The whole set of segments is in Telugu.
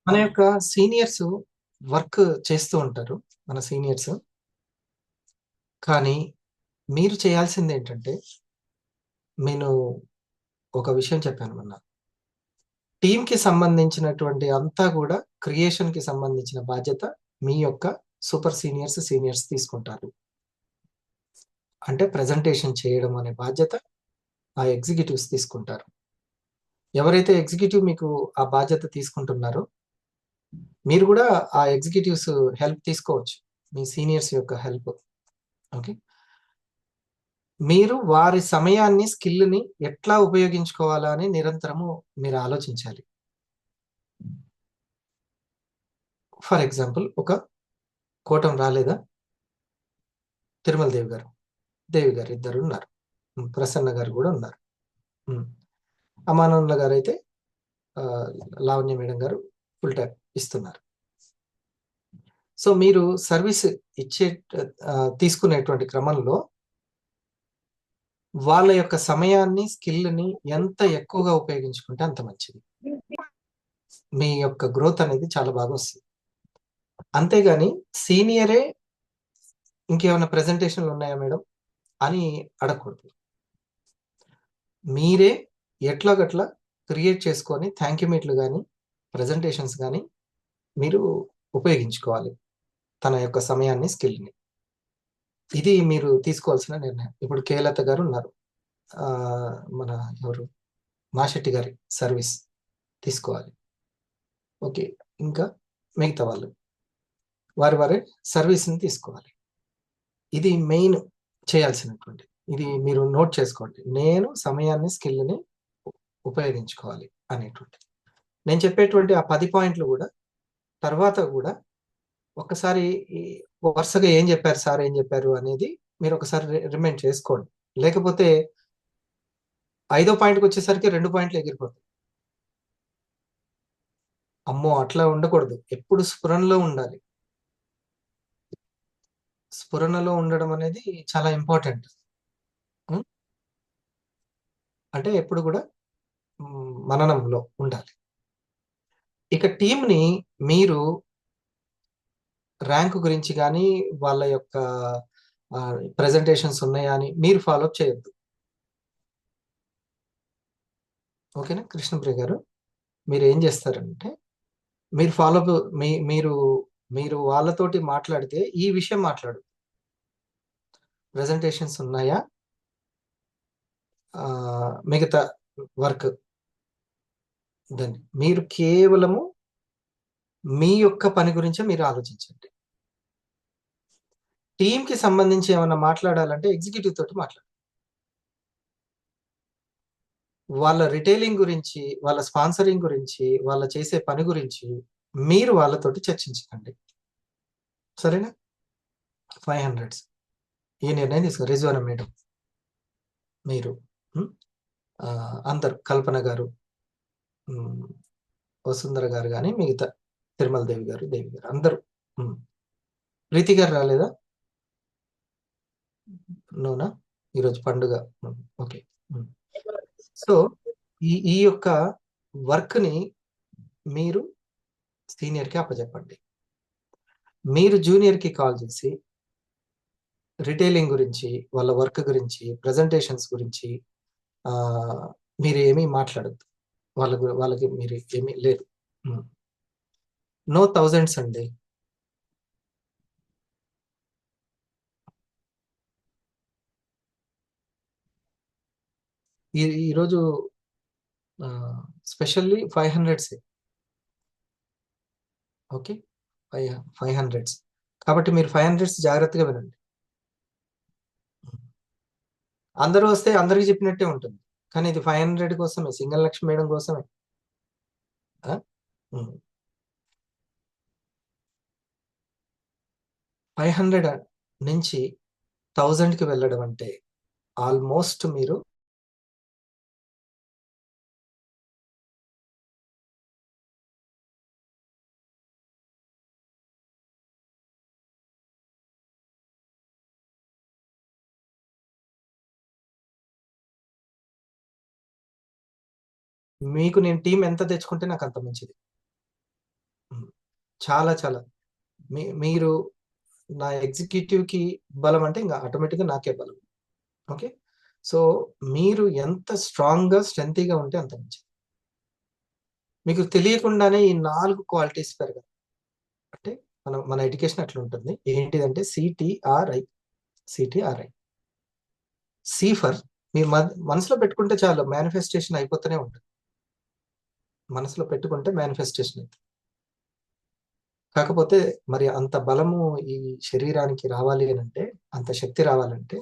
మన యొక్క సీనియర్స్ వర్క్ చేస్తూ ఉంటారు. మన సీనియర్స్. కానీ మీరు చేయాల్సింది ఏంటంటే, నేను ఒక విషయం చెప్పాను మొన్న. టీమ్‌కి సంబంధించినటువంటి అంతా గూడా క్రియేషన్‌కి సంబంధించిన బాధ్యత మీ యొక్క సూపర్ సీనియర్స్, సీనియర్స్ తీసుకుంటారు. అంటే ప్రెజెంటేషన్ చేయడం అనే బాధ్యత ఆ ఎగ్జిక్యూటివ్స్ తీసుకుంటారు. ఎవరైతే ఎగ్జిక్యూటివ్ మీకు ఆ బాధ్యత తీసుకుంటున్నారో, మీరు గూడా ఆ ఎగ్జిక్యూటివ్స్ హెల్ప్ తీసుకోవచ్చు. మీ సీనియర్స్ యొక్క హెల్ప్. ఓకే. మీరు వారి సమయాన్ని, స్కిల్‌ని ఎట్లా ఉపయోగించుకోవాలా అని నిరంతరము మీరు ఆలోచించాలి. ఫర్ ఎగ్జాంపుల్ ఒక కోటం రాలేదా? తిరుమల దేవి గారు, దేవి గారు ఇద్దరున్నారు. ప్రసన్న గారు గూడా ఉన్నారు. హ్మ్. అమానుల్లా గారైతే ఆహ్, లావణ్య మేడం గారు ఫుల్ టైమ్ ఇస్తున్నారు. సో, మీరు సర్విస్ ఇచ్చే తీసుకునేటువంటి క్రమంలో వాళ్ళ యొక్క సమయాన్ని, స్కిల్‌ని ఎంత ఎక్కువగా ఉపయోగించుకుంటే అంత మంచిది. మీ యొక్క గ్రోత్ అనేది చాలా బాగా వస్తది. అంతేగాని సీనియరే ఇంకేమైనా ప్రెజెంటేషన్‌లు ఉన్నాయా మేడం? అని అడగకూడదు. మీరే ఎట్లాగట్లా క్రియేట్ చేసుకొని థాంక్ యూ మీట్‌లు గాని, ప్రెజెంటేషన్స్ గాని మీరు ఉపయోగించుకోవాలి. తన యొక్క సమయాన్ని, స్కిల్‌ని. ఇది మీరు తీసుకోవాల్సిన నిర్ణయం. ఇప్పుడు 'కేలత' గారు ఉన్నారు. మన ఎవరు? మాశెట్టి గారి సర్విస్ తీసుకోవాలి. ఓకే. ఇంకా మిగతా వాళ్ళు. వారి సర్విస్‌ని తీసుకోవాలి. ఇది మెయిన్ చేయాల్సినటువంటి. ఇది మీరు నోట్ చేసుకోండి. నేను సమయాన్ని, స్కిల్‌ని ఉపయోగించుకోవాలి అనేటువంటిది. నేను చెప్పేటువంటి ఆ 10 పాయింట్లు గూడా తర్వాత గూడా ఒక్కసారి ఈ వరుసగా ఏం జెప్పారు సార్, ఏం జెప్పారు అనేది మీరొకసారి రిమైండ్ చేసుకోండి. లేకపోతే ఐదో పాయింట్‌కొచ్చేసరికి 2 పాయింట్లు ఎగిరిపోతాయి. అమ్మో! అట్లా ఉండకూడదు. ఎప్పుడు స్ఫురణలో ఉండాలి. స్ఫురణలో ఉండడం అనేది చాలా ఇంపార్టెంట్. హ్మ్. అంటే ఎప్పుడు గూడా మననంలో ఉండాలి. ఇక టీమ్‌ని మీరు ర్యాంక్ గురించి గానీ, వాళ్ళ యొక్క ప్రెజెంటేషన్స్ ఉన్నాయా అని మీరు ఫాలో అప్ చేయొద్దు. ఓకేనా? కృష్ణప్రియ గారు. మీరేం జేస్తారంటే, మీరు ఫాలో అప్ మీరు మీరు వాళ్ళతోటి మాట్లాడితే ఈ విషయం మాట్లాడు. ప్రెజెంటేషన్స్ ఉన్నాయా? మిగతా వర్క్ దాన్ని. మీరు కేవలము మీ యొక్క పని గురించే మీరు ఆలోచించండి. టీమ్‌కి సంబంధించి ఏమన్నా మాట్లాడాలంటే ఎగ్జిక్యూటివ్ తోటి మాట్లాడండి. వాళ్ళ రిటైలింగ్ గురించి, వాళ్ళ స్పాన్సరింగ్ గురించి, వాళ్ళు చేసే పని గురించి మీరు వాళ్ళతోటి చర్చించకండి. సరేనా? 500స్ ఈ నిర్ణయం తీసుకో. రిజ్వానా మేడం, మీరు హ్మ్. అందరూ కల్పన గారు, హ్మ్. వసుంధర గారు గాని, మిగతా తిరుమల దేవి గారు, దేవి గారు అందరూ. హ్మ్. ప్రీతి గారు రాలేదా? నోనా? ఈరోజు పండుగ. హ్మ్. ఓకే. హ్మ్. సో, ఈ ఈ యొక్క వర్క్‌ని మీరు సీనియర్‌కి అప్పజెప్పండి. మీరు జూనియర్‌కి కాల్ చేసి రిటైలింగ్ గురించి, వాళ్ళ వర్క్ గురించి, ప్రెజెంటేషన్స్ గురించి ఆహ్, మీరేమి మాట్లాడొద్దు. వాళ్ళకి మీరు ఏమి లేదు. హ్మ్. నో థౌసండ్స్ అండి. ఈరోజు స్పెషల్లీ 500సే. ఓకే. 500స్. కాబట్టి మీరు 500స్ జాగ్రత్తగా వినండి. హ్మ్. అందరూ వస్తే అందరికి చెప్పినట్టే ఉంటుంది. కానీ ఇది 500 కోసమే. సింగల్ లక్ష్మి మేడం కోసమే. ఆ! హ్మ్. 500 నుంచి 1000కి వెళ్ళడం అంటే ఆల్‌మోస్ట్ మీరు మీకు నేను టీమ్ ఎంత తెచ్చుకుంటే నాకంత మంచిది. చాలా చాలా మీరు నా ఎగ్జిక్యూటివ్‌కి బలం అంటే ఇంక ఆటోమేటిక్‌గా నాకే బలం. ఓకే. సో, మీరు ఎంత స్ట్రాంగ్‌గా, స్ట్రెంతీగా ఉంటే అంత మంచిది. మీకు తెలియకుండానే ఈ 4 క్వాలిటీస్ పెరగాలి. అంటే మన ఎడ్యుకేషన్ అట్లుంటుంది. ఏంటిదంటే సీటీఆర్ఐ. సీటీఆర్ఐ. సి ఫర్ మీ మనసులో పెట్టుకుంటే చాలు మేనిఫెస్టేషన్ అయిపోతూనే ఉంటుంది. మనసులో పెట్టుకుంటే మేనిఫెస్టేషన్ అయితది. కాకపోతే మరి అంత బలము ఈ శరీరానికి రావాలి అనంటే, అంత శక్తి రావాలంటే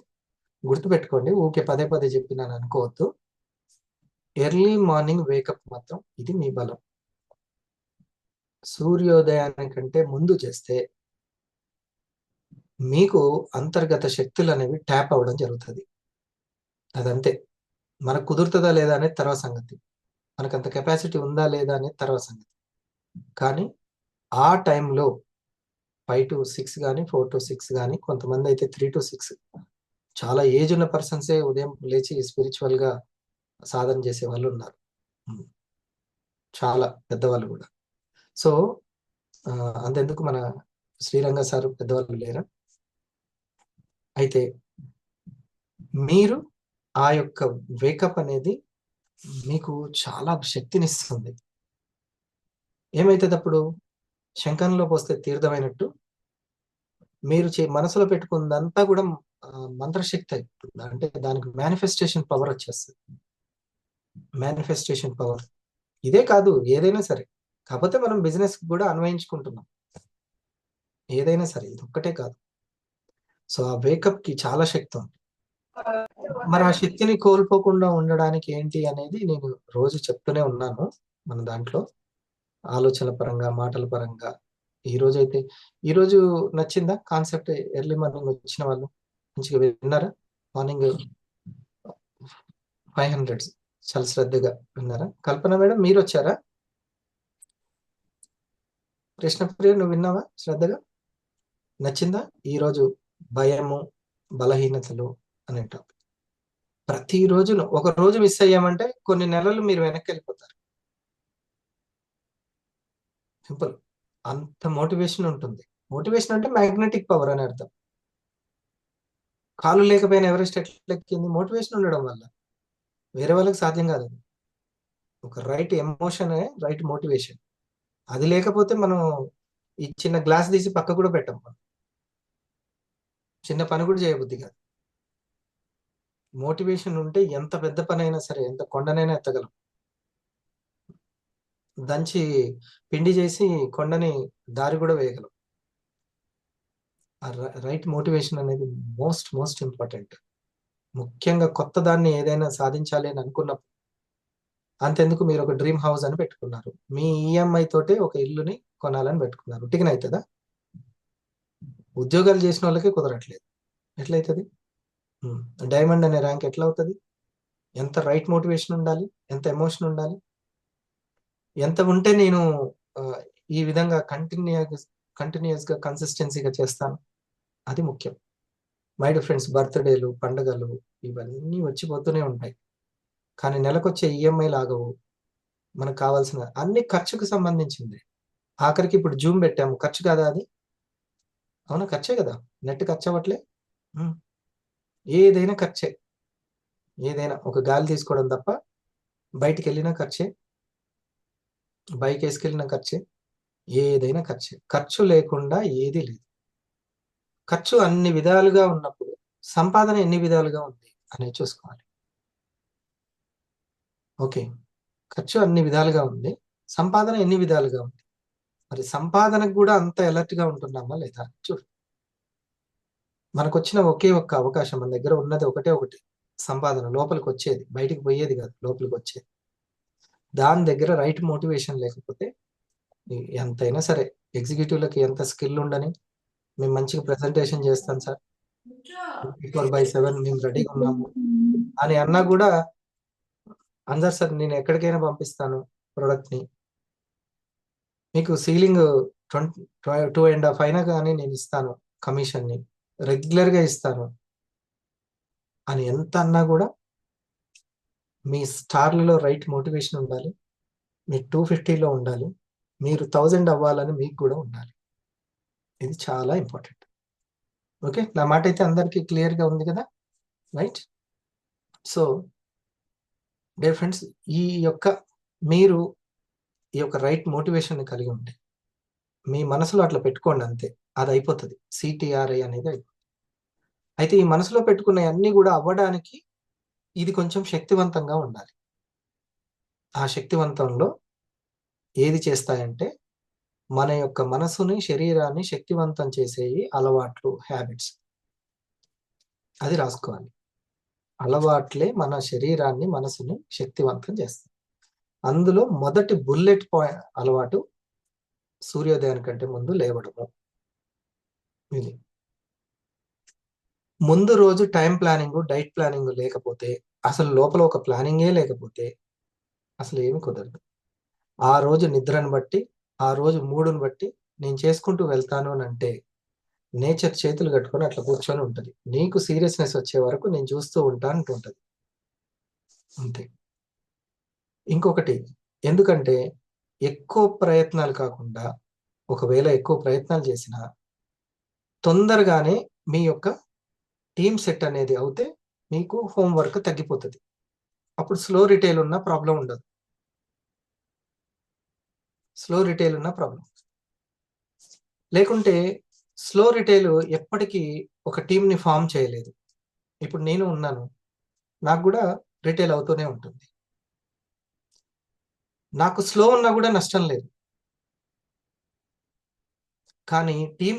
గుర్తుపెట్టుకోండి. ఊకే పదే పదే చెప్పినాను అనుకోవద్దు. ఎర్లీ మార్నింగ్ వేకప్ మాత్రం ఇది మీ బలం. సూర్యోదయానికంటే ముందు చేస్తే మీకు అంతర్గత శక్తులనేవి ట్యాప్ అవ్వడం జరుగుతది. అదంతే. మనకు కుదురుతదా లేదా అనేది తర్వాత సంగతి. మనకంత కెపాసిటీ ఉందా లేదా అనేది తర్వాత సంగతి. కానీ ఆ టైంలో 5-6 గాని, 4-6 గాని, కొంతమందయితే 3-6 చాలా ఏజ్ ఉన్న పర్సన్సే ఉదయం లేచి స్పిరిచువల్‌గా సాధన చేసే వాళ్ళున్నారు. హ్మ్. చాలా పెద్దవాళ్ళు గూడా. సో, అంతెందుకు మన శ్రీరంగ సారు పెద్దవాళ్ళు లేరా? అయితే మీరు ఆ యొక్క వేకప్ అనేది మీకు చాలా శక్తినిస్తుంది. ఏమైతదప్పుడు? శంఖంలో పోస్తే తీర్థమైనట్టు మీరు మనసులో పెట్టుకున్నదంతా గూడా మంత్రశక్తి అయిపోతుంది. అంటే దానికి మేనిఫెస్టేషన్ పవర్ వచ్చేస్తది. Manifestation power. ఇదే కాదు ఏదైనా సరే. కాపోతే మనం బిజినెస్‌కి గూడా అన్వయించుకుంటున్నాం. ఏదైనా సరే ఇదొక్కటే కాదు. సో, ఆ వేకప్‌కి చాలా శక్తి ఉంది. మరి ఆ శక్తిని కోల్పోకుండా ఉండడానికి ఏంటి అనేది నేను రోజు చెప్తూనే ఉన్నాను. మన దాంట్లో ఆలోచనల పరంగా, మాటల పరంగా. ఈరోజైతే ఈరోజు నచ్చిందా కాన్సెప్ట్ ఎర్లీ మార్నింగ్ వచ్చిన వాళ్ళు? మంచిగా విన్నారా? మార్నింగ్ 500 చాలా శ్రద్ధగా విన్నారా? కల్పన మేడం మీరొచ్చారా? కృష్ణప్రియ నువ్వు విన్నావా శ్రద్ధగా? నచ్చిందా? ఈరోజు భయము, బలహీనతలు అనే టాపిక్. ప్రతిరోజును ఒక రోజు మిస్ అయ్యామంటే కొన్ని నెలలు మీరు వెనక్కెళ్ళిపోతారు. సింపుల్. అంత మోటివేషన్ ఉంటుంది. మోటివేషన్ అంటే మాగ్నెటిక్ పవర్ అని అర్థం. కాళ్ళు లేకపోయినా ఎవరెస్ట్ ఎట్లా ఎక్కింది? మోటివేషన్ ఉండడం వల్ల. వేరే వాళ్ళకి సాధ్యం కాదది. ఒక రైట్ ఎమోషనే రైట్ మోటివేషన్. అది లేకపోతే మనం ఈ చిన్న గ్లాస్ తీసి పక్కకు కూడా పెట్టం మనం. చిన్న పని కూడా చేయబుద్ధి కాదు. మోటివేషన్ ఉంటే ఎంత పెద్ద పనైనా సరే, ఎంత కొండనైనా ఎత్తగలం. దంచి పిండి చేసి కొండని దారి కూడా వేయగలం. ఆ రైట్ మోటివేషన్ అనేది మోస్ట్ ఇంపార్టెంట్. ముఖ్యంగా కొత్త దాన్ని ఏదైనా సాధించాలి అని అనుకున్నప్పుడు అంతెందుకు మీరు ఒక డ్రీమ్ హౌస్ అని పెట్టుకున్నారు. మీ ఈఎంఐ తోటే ఒక ఇల్లుని కొనాలని పెట్టుకున్నారు. ఉట్టిగనే అయితదా? ఉద్యోగాలు చేసినోళ్ళకే కుదరట్లేదు. ఎట్లయితది? హ్మ్. డైమండ్ అనే ర్యాంక్ ఎట్లా అవుతది? ఎంత రైట్ మోటివేషన్ ఉండాలి? ఎంత ఎమోషన్ ఉండాలి? ఎంత ఉంటే నేను ఆహ్, ఈ విధంగా కంటిన్యూయస్‌గా కన్సిస్టెన్సీ‌గా చేస్తాను. అది ముఖ్యం. మై డియర్ ఫ్రెండ్స్ బర్త్‌డేలు, పండుగలు ఇవన్నీ వచ్చి పోతూనే ఉంటాయి. కానీ నెలకొచ్చే ఈఎంఐలు ఆగవు. మనకు కావాల్సిన అన్ని ఖర్చుకు సంబంధించిందే. ఆఖరికి ఇప్పుడు జూమ్ పెట్టాము. ఖర్చు కాదా అది? అవునా? ఖర్చే గదా! నెట్ ఖర్చవ్వట్లే? హ్మ్. ఏదైనా ఖర్చే. ఏదైనా ఒక గాలి తీసుకోవడం తప్ప బయటికెళ్ళినా ఖర్చే. బైకేసుకెళ్ళినా ఖర్చే. ఏదైనా ఖర్చే. ఖర్చు లేకుండా ఏది లేదు. ఖర్చు అన్ని విధాలుగా ఉన్నప్పుడు సంపాదన ఎన్ని విధాలుగా ఉంది అనేది చూసుకోవాలి. ఓకే. ఖర్చు అన్ని విధాలుగా ఉంది. సంపాదన ఎన్ని విధాలుగా ఉంది. మరి సంపాదనకు గూడా అంత అలర్ట్‌గా ఉంటున్నామా లేదా? చూడు. మనకొచ్చిన ఒకే ఒక్క అవకాశం మన దగ్గర ఉన్నది ఒకటే ఒకటి. సంపాదన లోపలికొచ్చేది. బయటికి పోయేది గాదు. లోపలికొచ్చేది. దాని దగ్గర రైట్ మోటివేషన్ లేకపోతే ఎంతైనా సరే ఎగ్జిక్యూటివ్‌లకి ఎంత స్కిల్ ఉండని, మేము మంచిగా ప్రెజెంటేషన్ చేస్తాం సార్. 24/7 మేము రెడీగా ఉన్నాము అని అన్నా గూడా, అందరు సార్ నేను ఎక్కడికైనా పంపిస్తాను ప్రొడక్ట్‌ని. మీకు సీలింగ్ 2.5 అయినా గాని నేనిస్తాను కమిషన్‌ని. రెగ్యులర్‌గా ఇస్తాను అని ఎంత అన్నా గూడా, మీ స్టార్‌లలో రైట్ మోటివేషన్ ఉండాలి. మీరు 250లో ఉండాలి. మీరు 1000 అవ్వాలని మీకు కూడా ఉండాలి. ఇది చాలా ఇంపార్టెంట్. ఓకే, నా మాట అయితే అందరికీ క్లియర్గా ఉంది కదా, రైట్? సో డియర్ ఫ్రెండ్స్, ఈ యొక్క మీరు ఈ యొక్క రైట్ మోటివేషన్ కలిగి ఉంటే మీ మనసులో అట్లా పెట్టుకోండి, అంతే, అది అయిపోతుంది. CTRI అనేది అయిపోతుంది. అయితే ఈ మనసులో పెట్టుకున్న అన్ని కూడా అవ్వడానికి ఇది కొంచెం శక్తివంతంగా ఉండాలి. ఆ శక్తివంతంలో ఏది చేస్తాయంటే మన యొక్క మనసుని, శరీరాన్ని శక్తివంతం చేసేవి అలవాట్లు, హ్యాబిట్స్. అది రాసుకోవాలి. అలవాట్లే మన శరీరాన్ని, మనసుని శక్తివంతం చేస్తాయి. అందులో మొదటి బుల్లెట్ పాయింట్ అలవాటు సూర్యోదయానికంటే ముందు లేవడము. ఇది ముందు రోజు టైం ప్లానింగ్, డైట్ ప్లానింగ్ లేకపోతే, అసలు లోపల ఒక ప్లానింగే లేకపోతే అసలు ఏమి కుదరదు. ఆ రోజు నిద్రను బట్టి, ఆ రోజు మూడుని బట్టి నేను చేసుకుంటూ వెళ్తాను అని అంటే నేచర్ చేతులు కట్టుకొని అట్లా కూర్చొని ఉంటుంది. నీకు సీరియస్నెస్ వచ్చే వరకు నేను చూస్తూ ఉంటా అంటుంటది, అంతే. ఇంకొకటి, ఎందుకంటే ఎక్కువ ప్రయత్నాలు కాకుండా, ఒకవేళ ఎక్కువ ప్రయత్నాలు చేసినా తొందరగానే మీ యొక్క టీమ్ సెట్ అనేది అవుతే మీకు హోంవర్క్ తగ్గిపోతుంది. అప్పుడు స్లో రిటైల్ ఉన్న ప్రాబ్లం ఉండదు. స్లో రిటైల్ ఉన్న ప్రాబ్లం లేకుంటే, స్లో రిటైల్ ఎప్పటికీ ఒక టీంని ఫామ్ చేయలేదు. ఇప్పుడు నేను ఉన్నాను, నాకు కూడా రిటైల్ అవుతూనే ఉంటుంది. నాకు స్లో ఉన్నా కూడా నష్టం లేదు. కానీ టీం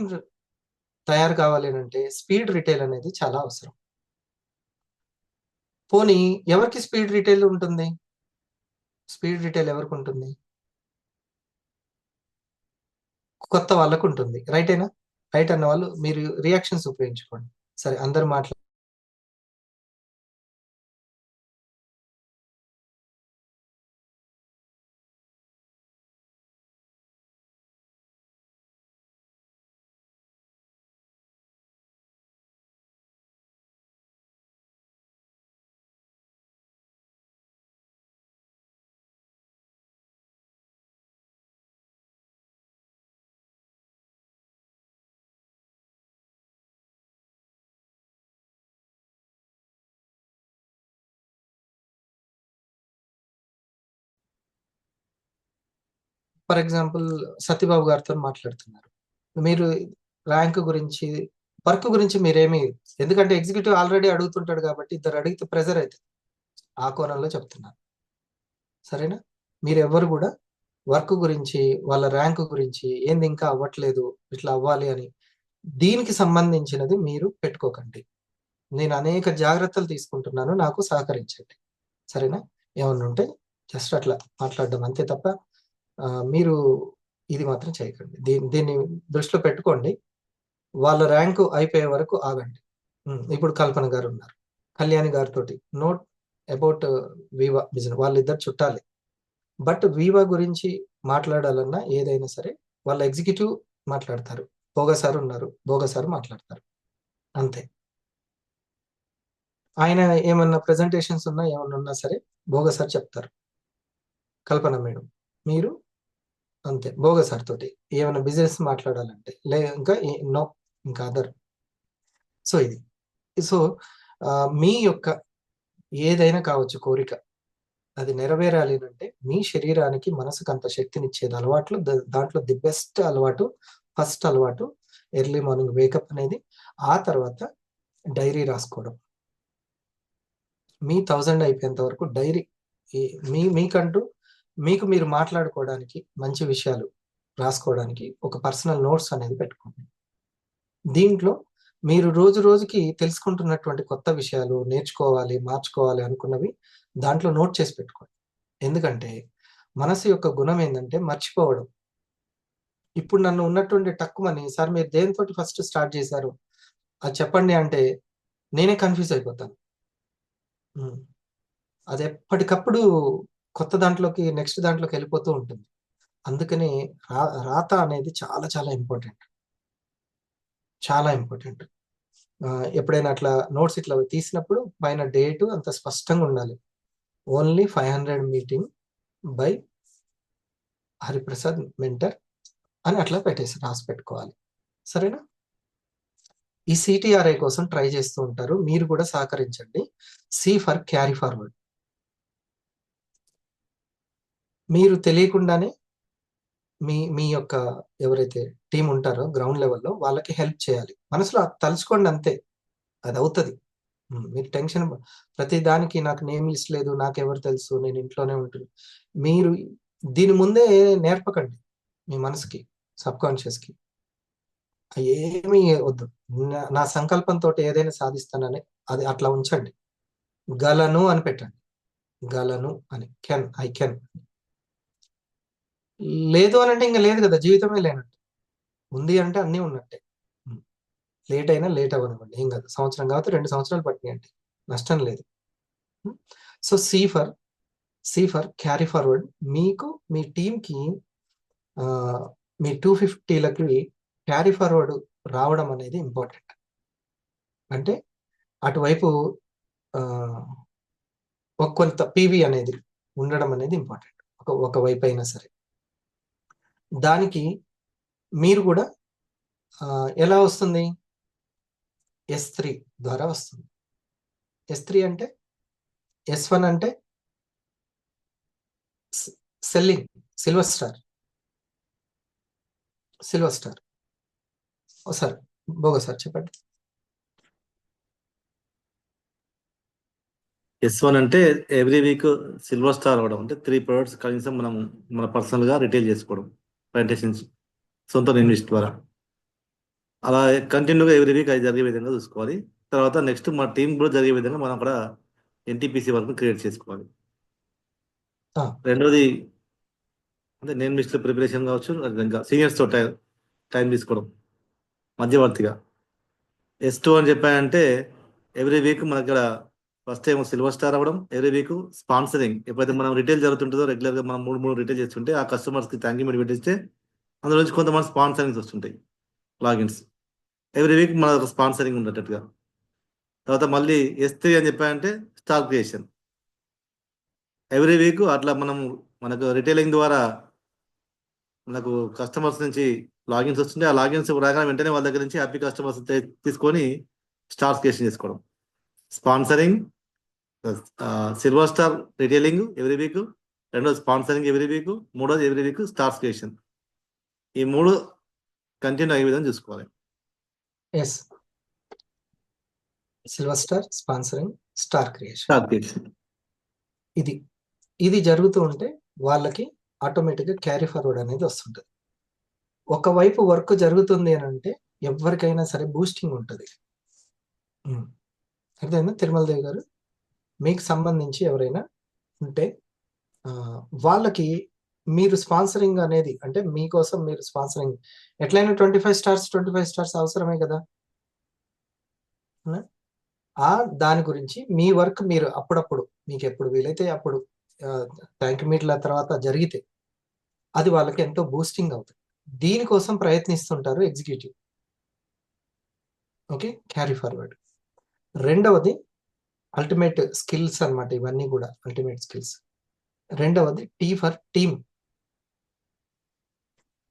తయారు కావాలి అంటే స్పీడ్ రిటైల్ అనేది చాలా అవసరం. పోనీ ఎవరికి స్పీడ్ రిటైల్ ఉంటుంది? స్పీడ్ రిటైల్ ఎవరికి ఉంటుంది? కొత్త వాళ్ళకు ఉంటుంది. రైటేనా? రైట్ అన్న వాళ్ళు మీరు రియాక్షన్స్ ఉపయోగించుకోండి. సరే, అందరు మాట్లా ఫర్ ఎగ్జాంపుల్ సత్యబాబు గారితో మాట్లాడుతున్నారు. మీరు ర్యాంక్ గురించి, వర్క్ గురించి మీరేమి, ఎందుకంటే ఎగ్జిక్యూటివ్ ఆల్రెడీ అడుగుతుంటాడు కాబట్టి ఇద్దరు అడిగితే ప్రెజర్ అవుతుంది. ఆ కోణంలో చెప్తున్నాను, సరేనా? మీరు ఎవరు కూడా వర్క్ గురించి, వాళ్ళ ర్యాంక్ గురించి, ఏంది ఇంకా అవ్వట్లేదు, ఇట్లా అవ్వాలి అని దీనికి సంబంధించినది మీరు పెట్టుకోకండి. నేను అనేక జాగ్రత్తలు తీసుకుంటున్నాను, నాకు సహకరించండి, సరేనా? ఏమన్నా ఉంటే జస్ట్ అట్లా మాట్లాడడం అంతే తప్ప మీరు ఇది మాత్రం చేయకండి. దీన్ని దృష్టిలో పెట్టుకోండి. వాళ్ళ ర్యాంకు అయిపోయే వరకు ఆగండి. ఇప్పుడు కల్పన గారు ఉన్నారు, కళ్యాణి గారితో నోట్ అబౌట్ వివా బిజినెస్, వాళ్ళిద్దరు చుట్టాలి. బట్ వివా గురించి మాట్లాడాలన్నా ఏదైనా సరే వాళ్ళ ఎగ్జిక్యూటివ్ మాట్లాడతారు, భోగసారు ఉన్నారు, భోగసారు మాట్లాడతారు, అంతే. ఆయన ఏమన్నా ప్రెజెంటేషన్స్ ఉన్నా ఏమన్నా ఉన్నా సరే భోగసార్ చెప్తారు, కల్పన మేడం మీరు అంతే. భోగసార్ తోటి ఏమైనా బిజినెస్ మాట్లాడాలంటే ఇంకా నో, ఇంకా అదర్. సో ఇది, సో మీ యొక్క ఏదైనా కావచ్చు కోరిక, అది నెరవేరాలి అంటే మీ శరీరానికి, మనసుకు అంత శక్తినిచ్చేది అలవాట్లు. దాంట్లో ది బెస్ట్ అలవాటు, ఫస్ట్ అలవాటు ఎర్లీ మార్నింగ్ వేకప్ అనేది. ఆ తర్వాత డైరీ రాసుకోవడం. మీ 1000 అయిపోయేంత వరకు డైరీ, మీకంటూ మీకు మీరు మాట్లాడుకోవడానికి, మంచి విషయాలు రాసుకోవడానికి ఒక పర్సనల్ నోట్స్ అనేది పెట్టుకోండి. దీంట్లో మీరు రోజు రోజుకి తెలుసుకుంటున్నటువంటి కొత్త విషయాలు, నేర్చుకోవాలి, మార్చుకోవాలి అనుకున్నవి దాంట్లో నోట్ చేసి పెట్టుకోండి. ఎందుకంటే మనసు యొక్క గుణం ఏంటంటే మర్చిపోవడం. ఇప్పుడు నన్ను ఉన్నటువంటి టక్కుమని, సార్ మీరు దేనితోటి ఫస్ట్ స్టార్ట్ చేశారు అది చెప్పండి అంటే నేనే కన్ఫ్యూజ్ అయిపోతాను. అది ఎప్పటికప్పుడు కొత్త దాంట్లోకి, నెక్స్ట్ దాంట్లోకి వెళ్ళిపోతూ ఉంటుంది. అందుకని రాత అనేది చాలా చాలా ఇంపార్టెంట్, చాలా ఇంపార్టెంట్. ఎప్పుడైనా అట్లా నోట్స్ ఇట్లా తీసినప్పుడు పైన డేటు అంత స్పష్టంగా ఉండాలి. Only 500 meeting by Hariprasad mentor అని అట్లా రాసి పెట్టుకోవాలి. సరేనా? ఈ సిటిఆర్ఐ కోసం ట్రై చేస్తూ ఉంటారు. మీరు కూడా సహకరించండి. C for carry forward. మీరు తెలియకుండానే మీ యొక్క ఎవరైతే టీం ఉంటారో గ్రౌండ్ లెవెల్‌లో వాళ్ళకి హెల్ప్ చేయాలి. మనసులో తలుచుకోండి అంతే. అది అవుతది. మీరు టెన్షన్ ప్రతి దానికి నాకు నేమ్ లిస్ట్ లేదు, నాకెవరు తెలుసు, నేను ఇంట్లోనే ఉంటున్నా. మీరు దీని ముందే నేర్పకండి మీ మనసుకి, సబ్‌కాన్షియస్‌కి. ఏమీ వద్దు. నా సంకల్పంతోటి ఏదైనా సాధిస్తానని అది అట్లా ఉంచండి. గలను అని పెట్టండి. గలను అని. I can. లేదు అనంటే ఇంక లేదు కదా! జీవితమే లేనట్టు. ఉంది అంటే అన్నీ ఉన్నట్టే. లేట్ అయినా లేట్ అవ్వనివ్వండి. ఏం కాదు. సంవత్సరం కాకపోతే 2 సంవత్సరాలు పట్టినియండి. నష్టం లేదు. So, C for carry forward. మీకు మీ టీమ్‌కి మీ 250లకి క్యారీ ఫార్వర్డ్ రావడం అనేది ఇంపార్టెంట్. అంటే అటువైపు కొంత పీవీ అనేది ఉండడం అనేది ఇంపార్టెంట్. ఒక వైపు అయినా సరే. దానికి మీరు కూడా ఎలా వస్తుంది? S3 ద్వారా వస్తుంది. S3 అంటే S1 అంటే సెల్లింగ్. Silver star. సార్ భోగ సార్ చెప్పండి. S1 అంటే ఎవ్రీ వీక్ సిల్వర్ స్టార్ అవ్వడం, అంటే 3 ప్రొడక్ట్స్ కనీసం మనం మన పర్సనల్ గా రిటైల్ చేసుకోవడం, ప్రెజెంటేషన్స్ సొంత ఇన్వెస్ట్ ద్వారా. అలా కంటిన్యూగా ఎవ్రీ వీక్ అది జరిగే విధంగా చూసుకోవాలి. తర్వాత నెక్స్ట్ మా టీం కూడా జరిగే విధంగా మనం అక్కడ NTPC వర్క్ క్రియేట్ చేసుకోవాలి. రెండోది అంటే నేను లిస్ట్ ప్రిపరేషన్ కావచ్చు, ఇంకా సీనియర్స్ తో టైం తీసుకోవడం మధ్యవర్తిగా. S2 అని చెప్పానంటే ఎవ్రీ వీక్ మన ఇక్కడ ఫస్ట్ టైం సిల్వర్ స్టార్ అవ్వడం, ఎవ్రీ వీక్ స్పాన్సరింగ్. ఎప్పుడైతే మనం రిటైల్ జరుగుతుంటుందో రెగ్యులర్ గా మనం 3 రిటైల్ చేస్తుంటే ఆ కస్టమర్స్ కి థ్యాంక్ యూ మీరు పెట్టిస్తే అందులో నుంచి కొంతమంది స్పాన్సరింగ్స్ వస్తుంటాయి, లాగిన్స్. ఎవ్రీ వీక్ మన ఒక స్పాన్సరింగ్ ఉండేటట్టుగా. తర్వాత మళ్ళీ S3 అని చెప్పానంటే స్టార్ క్రియేషన్. ఎవ్రీ వీక్ అట్లా మనకు రిటైలింగ్ ద్వారా మనకు కస్టమర్స్ నుంచి లాగిన్స్ వస్తుంటే ఆ లాగిన్స్ రాగానే వెంటనే వాళ్ళ దగ్గర నుంచి హ్యాపీ కస్టమర్స్ తీసుకొని స్టార్ క్రియేషన్ చేసుకోవడం. Sponsoring, silver star retailing every week, రెండోది స్పాన్సరింగ్ ఎవ్రీ వీక్, మూడోది ఎవ్రీ వీక్ స్టార్ క్రియేషన్. ఈ 3 కంటిన్యూ అయ్యే విధంగా చూసుకోవాలి. Yes. Silver star, sponsoring, star creation. ఇది జరుగుతూ ఉంటే వాళ్ళకి ఆటోమేటిక్గా క్యారీ ఫార్వర్డ్ అనేది వస్తుంటుంది. ఒకవైపు వర్క్ జరుగుతుంది అని అంటే ఎవరికైనా సరే బూస్టింగ్ ఉంటుంది. అర్థమైందా తిరుమల దేవి గారు? మీకు సంబంధించి ఎవరైనా ఉంటే వాళ్ళకి మీరు స్పాన్సరింగ్ అనేది, అంటే మీకోసం మీరు స్పాన్సరింగ్ ఎట్లయినా 25 స్టార్స్ అవసరమే కదా. దాని గురించి మీ వర్క్ మీరు అప్పుడప్పుడు మీకు ఎప్పుడు వీలైతే అప్పుడు థ్యాంక్ మీట్ల తర్వాత జరిగితే అది వాళ్ళకి ఎంతో బూస్టింగ్ అవుతుంది. దీనికోసం ప్రయత్నిస్తుంటారు ఎగ్జిక్యూటివ్. Okay, carry forward. రెండవది అల్టిమేట్ స్కిల్స్ అన్నమాట. ఇవన్నీ కూడా అల్టిమేట్ స్కిల్స్. రెండవది T for team.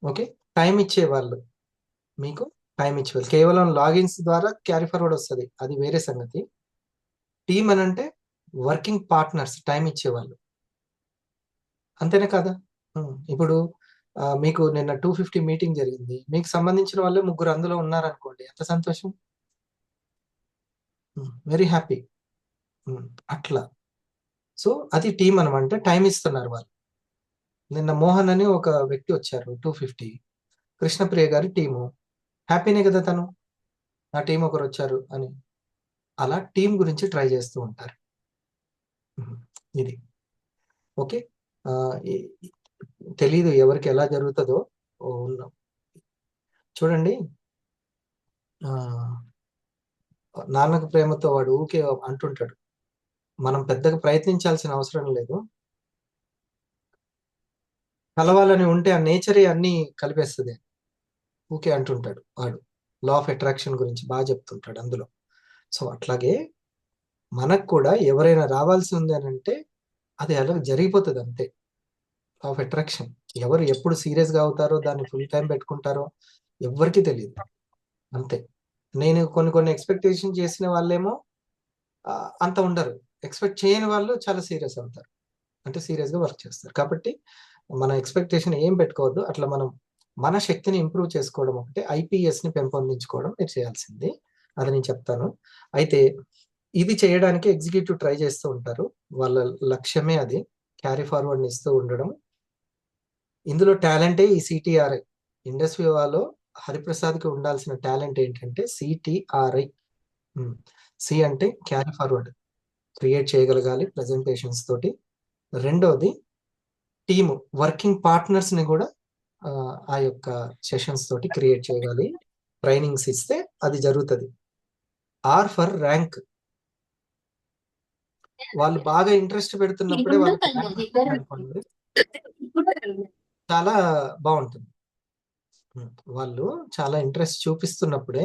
Okay, time ఇచ్చేవాళ్ళు, మీకు టైం ఇచ్చేవాళ్ళు. కేవలం లాగిన్స్ ద్వారా క్యారీ ఫార్వర్డ్ వస్తుంది, అది వేరే సంగతి. టీమ్ అని అంటే వర్కింగ్ పార్ట్నర్స్, టైం ఇచ్చేవాళ్ళు. అంతేనా కదా? ఇప్పుడు మీకు నిన్న 250 మీటింగ్ జరిగింది, మీకు సంబంధించిన వాళ్ళే 3 అందులో ఉన్నారనుకోండి, ఎంత సంతోషం. Very happy. అట్లా. సో అది టీం అనమాట, టైం ఇస్తున్నారు వాళ్ళు. నిన్న మోహన్ అని ఒక వ్యక్తి వచ్చారు 250, కృష్ణప్రియ గారి టీము. హ్యాపీనే కదా తను, నా టీం ఒకరు వచ్చారు అని. అలా టీం గురించి ట్రై చేస్తూ ఉంటారు. ఇది ఓకే. తెలీదు ఎవరికి ఎలా జరుగుతుందో. చూడండి, నాన్నకు ప్రేమతో వాడు ఊకే అంటుంటాడు, మనం పెద్దగా ప్రయత్నించాల్సిన అవసరం లేదు, కలవాలని ఉంటే ఆ నేచరే అన్ని కలిపేస్తుంది ఊకే అంటుంటాడు వాడు. లా ఆఫ్ అట్రాక్షన్ గురించి బాగా చెప్తుంటాడు అందులో. సో అట్లాగే మనకు కూడా ఎవరైనా రావాల్సి ఉంది అని అంటే అది అలా జరిగిపోతుంది అంతే. Law of attraction. ఎవరు ఎప్పుడు సీరియస్గా అవుతారో దాన్ని ఫుల్ టైం పెట్టుకుంటారో ఎవ్వరికీ తెలియదు. అంతే. నేను కొన్ని ఎక్స్పెక్టేషన్ చేసిన వాళ్ళేమో అంత ఉండరు. ఎక్స్పెక్ట్ చేయని వాళ్ళు చాలా సీరియస్ అవుతారు. అంటే సీరియస్గా వర్క్ చేస్తారు. కాబట్టి మన ఎక్స్పెక్టేషన్ ఏం పెట్టుకోవద్దు. అట్లా మనం మన శక్తిని ఇంప్రూవ్ చేసుకోవడం ఒకటే, ఐపీఎస్ని పెంపొందించుకోవడం మీరు చేయాల్సింది. అది నేను చెప్తాను. అయితే ఇది చేయడానికి ఎగ్జిక్యూటివ్ ట్రై చేస్తూ ఉంటారు. వాళ్ళ లక్ష్యమే అది. క్యారీ ఫార్వర్డ్‌ని ఇస్తూ ఉండడం. ఇందులో టాలెంటే ఈ సిటీఆర్ఐ. ఇండస్ వివాలో హరిప్రసాద్‌కి ఉండాల్సిన టాలెంట్ ఏంటంటే సిటీఆర్ఐ. సి అంటే క్యారీ ఫార్వర్డ్. క్రియేట్ చేయగలగాలి ప్రెజెంటేషన్స్ తోటి. రెండోది టీమ్ వర్కింగ్ పార్ట్నర్స్‌ని గూడా ఆ యొక్క సెషన్స్ తోటి క్రియేట్ చేయగాలి. ట్రైనింగ్స్ ఇస్తే అది జరుగుతది. R for rank. వాళ్ళు బాగా ఇంట్రెస్ట్ పెడుతున్నప్పుడే వాళ్ళకి ర్యాంక్ వచ్చిందనుకోండి, చాలా బావుంటుంది. వాళ్ళు చాలా ఇంట్రెస్ట్ చూపిస్తున్నప్పుడే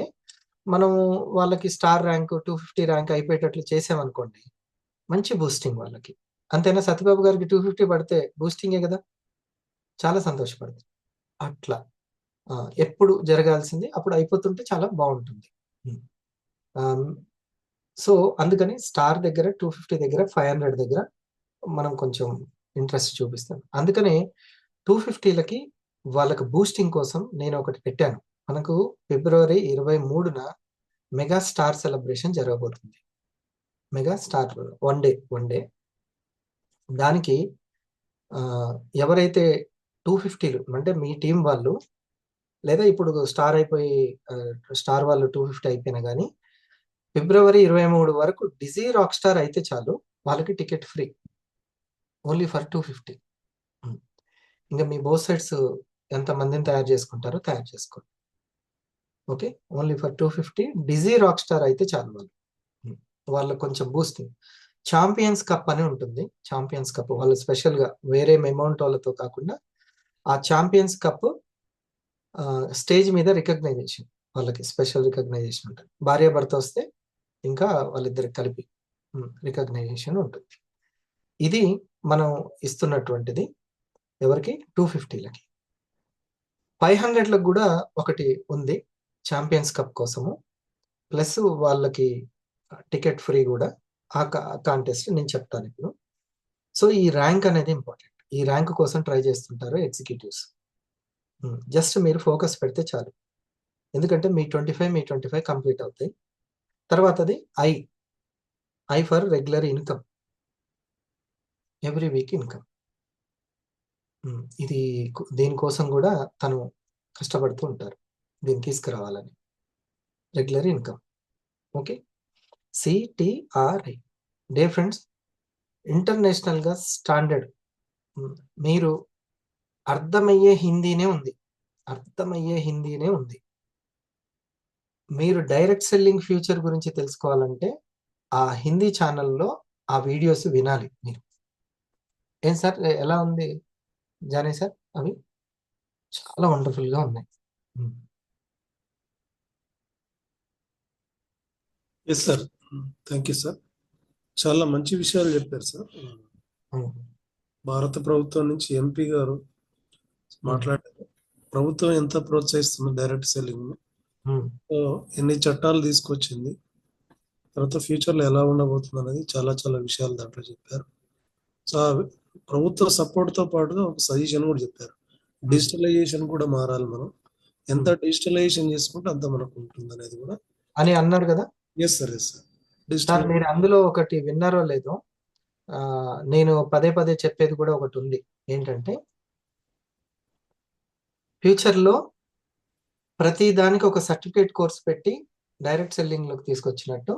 మనం వాళ్ళకి స్టార్ ర్యాంక్, 250 ర్యాంక్ అయిపోయేటట్లు చేసామనుకోండి, మంచి బూస్టింగ్ వాళ్ళకి. అంతేనా? సత్యబాబు గారికి 250 పడితే బూస్టింగే గదా! చాలా సంతోషపడతారు. అట్లా. ఎప్పుడు జరగాల్సింది అప్పుడు అయిపోతుంటే చాలా బావుంటుంది. హ్మ్. ఆహ్, సో, అందుకని స్టార్ దగ్గర 250 దగ్గర, 500 దగ్గర మనం కొంచెం ఇంట్రెస్ట్ చూపిస్తాం. అందుకనే 250లకి వాళ్ళకి బూస్టింగ్ కోసం నేనొకటి పెట్టాను. మనకు ఫిబ్రవరి 23న మెగా స్టార్ సెలబ్రేషన్ జరగబోతుంది. Mega star one day. దానికి ఎవరైతే 250లు అంటే మీ టీమ్ వాళ్ళు, లేదా ఇప్పుడు స్టార్ అయిపోయి స్టార్ వాళ్ళు 250 అయిపోయినా గానీ, ఫిబ్రవరి 23 వరకు డిజీ రాక్ స్టార్ అయితే చాలు. వాళ్ళకి టికెట్ ఫ్రీ. Only for 250. హ్మ్. ఇంక మీ బోత్ సైడ్స్ ఎంతమందిని తయారు చేసుకుంటారో తయారు చేసుకోండి. Okay. Only for 250 digi rock star అయితే చాలు వాళ్ళు. వాళ్ళకి కొంచెం బూస్టింగ్. చాంపియన్స్ కప్ అని ఉంటుంది. చాంపియన్స్ కప్ వాళ్ళు స్పెషల్‌గా వేరే మెమౌంటోలతో కాకుండా ఆ చాంపియన్స్ కప్ స్టేజ్ మీద రికగ్నైజేషన్. వాళ్ళకి స్పెషల్ రికగ్నైజేషన్ ఉంటది. భార్యాభర్త వస్తే ఇంకా వాళ్ళిద్దరికి కలిపి రికగ్నైజేషన్ ఉంటుంది. ఇది మనం ఇస్తున్నటువంటిది ఎవరికి? 250లకి. 500లకు గూడా ఒకటి ఉంది. చాంపియన్స్ కప్ కోసము. ప్లస్ వాళ్ళకి టికెట్ ఫ్రీ గూడా. ఆ కాంటెస్ట్ నేను చెప్తానిప్పుడు. సో, ఈ ర్యాంక్ అనేది ఇంపార్టెంట్. ఈ ర్యాంక్ కోసం ట్రై చేస్తుంటారు ఎగ్జిక్యూటివ్స్. జస్ట్ మీరు ఫోకస్ పెడితే చాలు. ఎందుకంటే మీ 25 కంప్లీట్ అవుతాయి. తర్వాతది I. I for regular income. Every week income. ఇది దీనికోసం గూడా తను కష్టపడుతూ ఉంటారు. దీన్ని తీసుకురావాలని. Regular income. Okay. CTRI. Dear friends, ఇంటర్నేషనల్‌గా స్టాండర్డ్ మీరు అర్థమయ్యే హిందీనే ఉంది. అర్థమయ్యే హిందీనే ఉంది. మీరు డైరెక్ట్ సెల్లింగ్ ఫ్యూచర్ గురించి తెలుసుకోవాలంటే, ఆ హిందీ ఛానెల్‌లో ఆ వీడియోస్ వినాలి మీరు. ఏం సార్ ఎలా ఉంది జానీ సార్ అవి? చాలా వండర్‌ఫుల్‌గా ఉన్నాయి. Yes sir. Thank you sir. చాలా మంచి విషయాలు చెప్పారు సార్. భారత ప్రభుత్వం నుంచి ఎంపీ గారు మాట్లాడారు. ప్రభుత్వం ఎంత ప్రోత్సహిస్తుంది డైరెక్ట్ సెల్లింగ్, ఎన్ని చట్టాలు తీసుకొచ్చింది, తర్వాత ఫ్యూచర్లో ఎలా ఉండబోతుంది అనేది చాలా చాలా విషయాలు దాంట్లో చెప్పారు. సో ప్రభుత్వ సపోర్ట్తో పాటు ఒక సజెషన్ కూడా చెప్పారు. డిజిటలైజేషన్ కూడా మారాలి. మనం ఎంత డిజిటలైజేషన్ చేసుకుంటే అంత మనకు ఉంటుంది అనేది కూడా అని అన్నారు కదా. Yes sir. Yes sir. Sir మీరు అందులో ఒకటి విన్నారో లేదో, నేను పదే చెప్పేది కూడా ఒకటి ఉంది. ఏంటంటే ఫ్యూచర్‌లో ప్రతి దానికి ఒక సర్టిఫికేట్ కోర్స్ పెట్టి డైరెక్ట్ సెల్లింగ్‌లోకి తీసుకొచ్చినట్టు,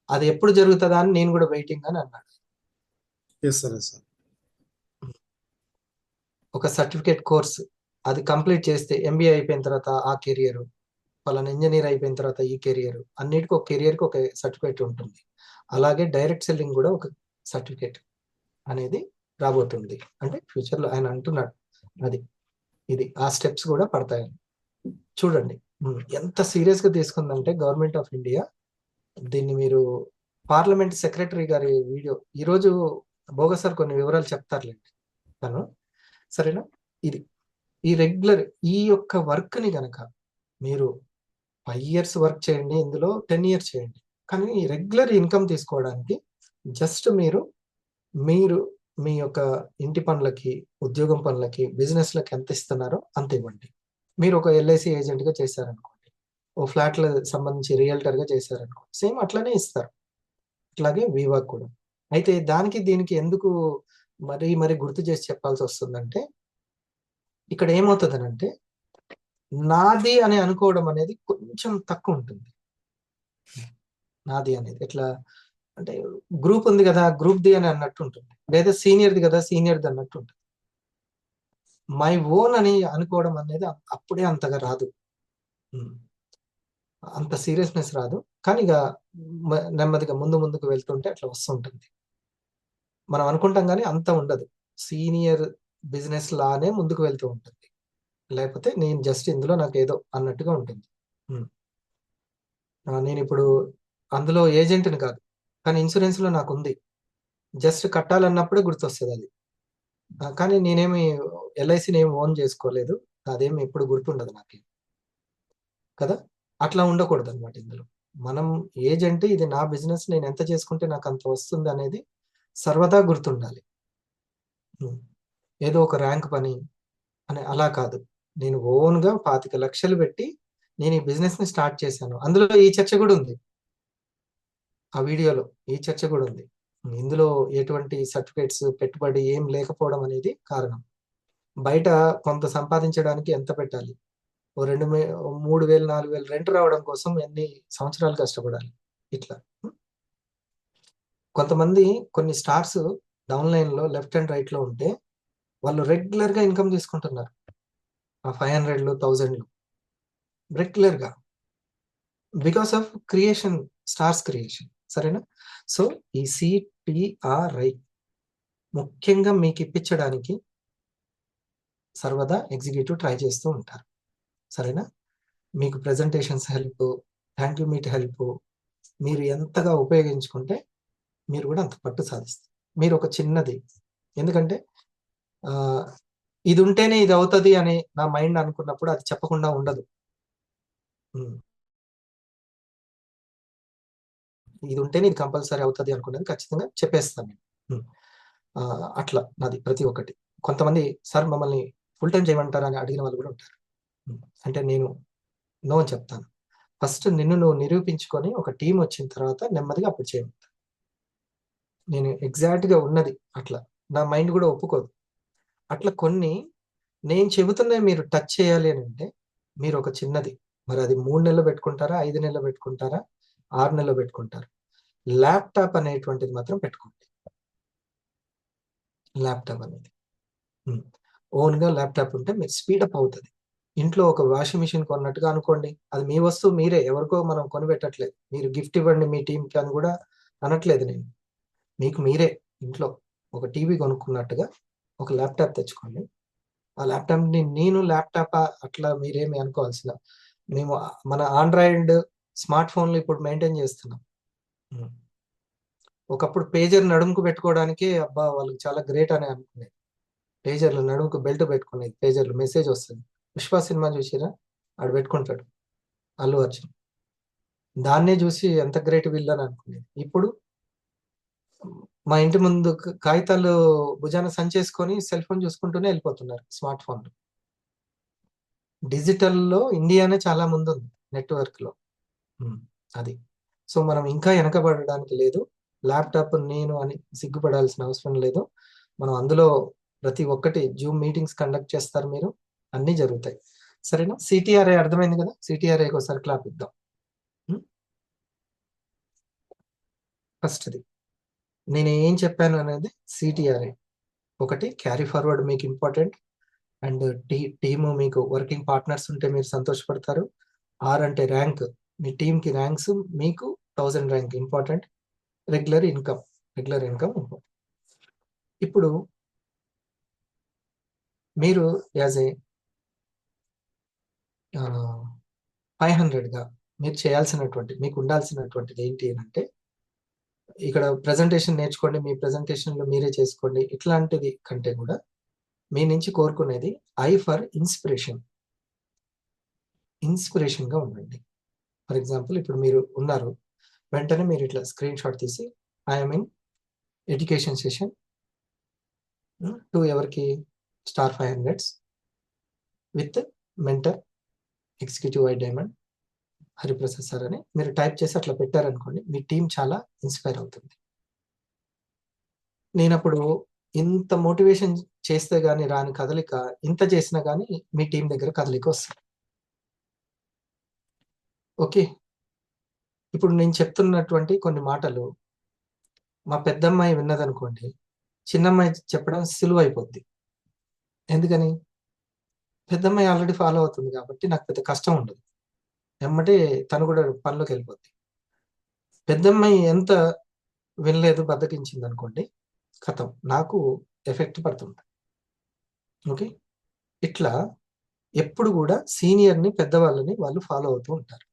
అది ఎప్పుడు జరుగుతదా అని నేను కూడా వెయిటింగ్ అని అన్నాడు. Yes sir. Yes sir. ఒక సర్టిఫికేట్ కోర్స్ అది కంప్లీట్ చేస్తే ఎంబీఏ అయిపోయిన తర్వాత ఆ కెరియర్, పలానా ఇంజినీర్ అయిపోయిన తర్వాత ఈ కెరియర్, అన్నిటికీ ఒక కెరియర్‌కి ఒక సర్టిఫికేట్ ఉంటుంది. అలాగే డైరెక్ట్ సెల్లింగ్ కూడా ఒక సర్టిఫికేట్ అనేది రాబోతుంది. అంటే ఫ్యూచర్‌లో ఆయన అంటున్నాడు. ఇది ఆ స్టెప్స్ కూడా పడతాయి. చూడండి ఎంత సీరియస్‌గా తీసుకుందంటే గవర్నమెంట్ ఆఫ్ ఇండియా దీన్ని. మీరు పార్లమెంట్ సెక్రటరీ గారి వీడియో ఈరోజు బోగస్ సార్ కొన్ని వివరాలు చెప్తారులేండి తను. సరేనా? ఇది ఈ రెగ్యులర్ ఈ యొక్క వర్క్ని గనక మీరు 5 ఇయర్స్ వర్క్ చేయండి, ఇందులో 10 ఇయర్స్ చేయండి, కానీ రెగ్యులర్ ఇన్కమ్ తీసుకోవడానికి జస్ట్ మీరు మీ యొక్క ఇంటి పనులకి, ఉద్యోగం పనులకి, బిజినెస్లకి ఎంత ఇస్తున్నారో అంత ఇవ్వండి. మీరు ఒక ఎల్ఐసి ఏజెంట్గా చేశారనుకోండి, ఓ ఫ్లాట్ల సంబంధించి రియల్టర్గా చేశారనుకోండి, సేమ్ అట్లనే ఇస్తారు. అట్లాగే వివాక్ కూడా. అయితే దానికి దీనికి ఎందుకు మరి గుర్తు చేసి చెప్పాల్సి వస్తుందంటే, ఇక్కడ ఏమవుతుందనంటే నాది అని అనుకోవడం అనేది కొంచెం తక్కువ ఉంటుంది. నాది అనేది ఎట్లా అంటే గ్రూప్ ఉంది కదా, గ్రూప్ ది అని అన్నట్టు ఉంటుంది, లేదా సీనియర్ది కదా, సీనియర్ది అన్నట్టు ఉంటుంది. మై ఓన్ అని అనుకోవడం అనేది అప్పుడే అంతగా రాదు, అంత సీరియస్నెస్ రాదు. కానీ ఇక నెమ్మదిగా ముందుకు వెళ్తుంటే అట్లా వస్తుంటుంది. మనం అనుకుంటాం కానీ అంత ఉండదు. సీనియర్ బిజినెస్ లానే ముందుకు వెళ్తూ ఉంటుంది, లేకపోతే నేను జస్ట్ ఇందులో నాకు ఏదో అన్నట్టుగా ఉంటుంది. నేను ఇప్పుడు అందులో ఏజెంట్ని కాదు, కానీ ఇన్సూరెన్స్లో నాకు ఉంది. జస్ట్ కట్టాలన్నప్పుడే గుర్తొస్తుంది అది. కానీ నేనేమి ఎల్ఐసిని ఏమి ఓన్ చేసుకోలేదు, అదేమి ఎప్పుడు గుర్తుండదు నాకు కదా. అట్లా ఉండకూడదు అనమాట. ఇందులో మనం ఏజెంట్, ఇది నా బిజినెస్, నేను ఎంత చేసుకుంటే నాకు అంత వస్తుంది అనేది సర్వదా గుర్తుండాలి. ఏదో ఒక ర్యాంక్ పని అని అలా కాదు. నేను ఓన్గా 25 లక్షలు పెట్టి నేను ఈ బిజినెస్ని స్టార్ట్ చేశాను. అందులో ఈ చర్చ కూడా ఉంది, ఆ వీడియోలో ఈ చర్చ కూడా ఉంది. ఇందులో ఎటువంటి సర్టిఫికేట్స్, పెట్టుబడి ఏం లేకపోవడం అనేది కారణం. బయట కొంత సంపాదించడానికి ఎంత పెట్టాలి, ఓ 3,000 4,000 రెంట్ రావడం కోసం ఎన్ని సంవత్సరాలు కష్టపడాలి. ఇట్లా కొంతమంది కొన్ని స్టార్స్ డౌన్లైన్లో లెఫ్ట్ అండ్ రైట్లో ఉంటే వాళ్ళు రెగ్యులర్గా ఇన్కమ్ తీసుకుంటున్నారు, ఆ 500లు 1000లు రెగ్యులర్గా, because of creation, stars creation. సరేనా? సో ఈ సిటిఆర్ఐ ముఖ్యంగా మీకు ఇప్పించడానికి సర్వదా ఎగ్జిక్యూటివ్ ట్రై చేస్తూ ఉంటారు. సరేనా? మీకు presentations help, thank you meet help మీరు ఎంతగా ఉపయోగించుకుంటే మీరు కూడా అంత పట్టు సాధిస్తారు. మీరు ఒక చిన్నది, ఎందుకంటే ఇది ఉంటేనే ఇది అవుతుంది అని నా మైండ్ అనుకున్నప్పుడు అది చెప్పకుండా ఉండదు. ఇది ఉంటేనే ఇది కంపల్సరీ అవుతుంది అనుకున్నది ఖచ్చితంగా చెప్పేస్తాను నేను. అట్లా నాది ప్రతి ఒక్కటి. కొంతమంది సార్ మమ్మల్ని ఫుల్ టైం చేయమంటారా అని అడిగిన వాళ్ళు కూడా ఉంటారు. అంటే నేను నో అని చెప్తాను. ఫస్ట్ నిన్ను నువ్వు నిరూపించుకొని ఒక టీం వచ్చిన తర్వాత నెమ్మదిగా అప్పుడు చేయమంటాను. నేను ఎగ్జాక్ట్గా ఉన్నది అట్లా, నా మైండ్ కూడా ఒప్పుకోదు. అట్లా కొన్ని నేను చెబుతున్నాయి మీరు టచ్ చేయాలి అని అంటే మీరు ఒక చిన్నది, మరి అది 3 నెలలు పెట్టుకుంటారా, 5 నెలలు పెట్టుకుంటారా, 6 నెలలు పెట్టుకుంటారా, ల్యాప్టాప్ అనేటువంటిది మాత్రం పెట్టుకోండి. ల్యాప్టాప్ అనేది ఓన్గా ల్యాప్టాప్ ఉంటే మీరు స్పీడప్ అవుతుంది. ఇంట్లో ఒక వాషింగ్ మిషన్ కొన్నట్టుగా అనుకోండి, అది మీ వస్తువు, మీరే, ఎవరికో మనం కొనిపెట్టట్లేదు. మీరు గిఫ్ట్ ఇవ్వండి మీ టీంకి అని కూడా అనట్లేదు నేను. మీకు మీరే ఇంట్లో ఒక టీవీ కొనుక్కున్నట్టుగా ఒక ల్యాప్టాప్ తెచ్చుకోండి. ఆ ల్యాప్టాప్ని నేను ల్యాప్టాప్ అట్లా మీరేమి అనుకోవాల్సిన, మేము మన ఆండ్రాయిడ్ స్మార్ట్ ఫోన్లు ఇప్పుడు మెయింటైన్ చేస్తున్నాం. ఒకప్పుడు పేజర్ నడుముకు పెట్టుకోవడానికే అబ్బా వాళ్ళకి చాలా గ్రేట్ అని అనుకునేది. పేజర్లు నడుముకు బెల్ట్ పెట్టుకునేది, పేజర్లు మెసేజ్ వస్తుంది. పుష్ప సినిమా చూసిరా, ఆడు పెట్టుకుంటాడు అల్లు అర్జున్, దాన్నే చూసి ఎంత గ్రేట్ విల్లన్ అనుకునేది. ఇప్పుడు మా ఇంటి ముందు కాగితాలు భుజాన సంచేసుకొని సెల్ ఫోన్ చూసుకుంటూనే వెళ్ళిపోతున్నారు. స్మార్ట్ ఫోన్లు, డిజిటల్లో ఇండియానే చాలా ముందుంది నెట్వర్క్లో. అది. సో మనం ఇంకా వెనకబడడానికి లేదు. ల్యాప్టాప్ నేను అని సిగ్గుపడాల్సిన అవసరం లేదు. మనం అందులో ప్రతి ఒక్కటి జూమ్ మీటింగ్స్ కండక్ట్ చేస్తారు మీరు, అన్నీ జరుగుతాయి. సరేనా? సిటిఆర్ఐ అర్థమైంది కదా. సిటిఆర్ఐకి ఒకసారి క్లాప్ ఇద్దాం. ఫస్ట్ది నేను ఏం చెప్పాను అనేది సిటిఆర్ఐ. ఒకటి, క్యారీ ఫార్వర్డ్ మీకు ఇంపార్టెంట్, అండ్ టీము మీకు వర్కింగ్ పార్ట్నర్స్ ఉంటే మీరు సంతోషపడతారు. 6 అంటే ర్యాంక్, మీ టీంకి ర్యాంక్స్, మీకు 1000 rank important. Regular income important. ఇప్పుడు మీరు యాజ్ ఏ 500గా మీరు చేయాల్సినటువంటి, మీకు ఉండాల్సినటువంటిది ఏంటి అని అంటే, ఇక్కడ ప్రెజెంటేషన్ నేర్చుకోండి, మీ ప్రెజెంటేషన్లో మీరే చేసుకోండి, ఇట్లాంటిది కంటే కూడా మీ నుంచి కోరుకునేది ఐ ఫర్ ఇన్స్పిరేషన్గా ఉండండి. ఫర్ ఎగ్జాంపుల్ ఇప్పుడు మీరు ఉన్నారు, వెంటనే మీరు ఇట్లా స్క్రీన్ షాట్ తీసి I'm in education session to ఎవరికి star 500 with mentor executive I diamond Hariprasad sir అని మీరు టైప్ చేసి అట్లా పెట్టారనుకోండి, మీ టీం చాలా ఇన్స్పైర్ అవుతుంది. నేనప్పుడు ఇంత మోటివేషన్ చేస్తే గానీ రాని కదలిక, ఇంత చేసినా గానీ మీ టీం దగ్గర కదలిక వస్తుంది. ఓకే. ఇప్పుడు నేను చెప్తున్నటువంటి కొన్ని మాటలు మా పెద్దమ్మాయి విన్నదనుకోండి, చిన్నమ్మాయి చెప్పడం సులువైపోద్ది. ఎందుకని? పెద్దమ్మాయి ఆల్రెడీ ఫాలో అవుతుంది కాబట్టి నాకు పెద్ద కష్టం ఉండదు. ఎమ్మటే తను కూడా పనిలోకి వెళ్ళిపోద్ది. పెద్దమ్మాయి ఎంత వినలేదు, బద్దకించిందనుకోండి, ఖతం నాకు ఎఫెక్ట్ పడుతుంది. ఓకే. ఇట్లా ఎప్పుడు కూడా సీనియర్ని, పెద్దవాళ్ళని వాళ్ళు ఫాలో అవుతూ ఉంటారు.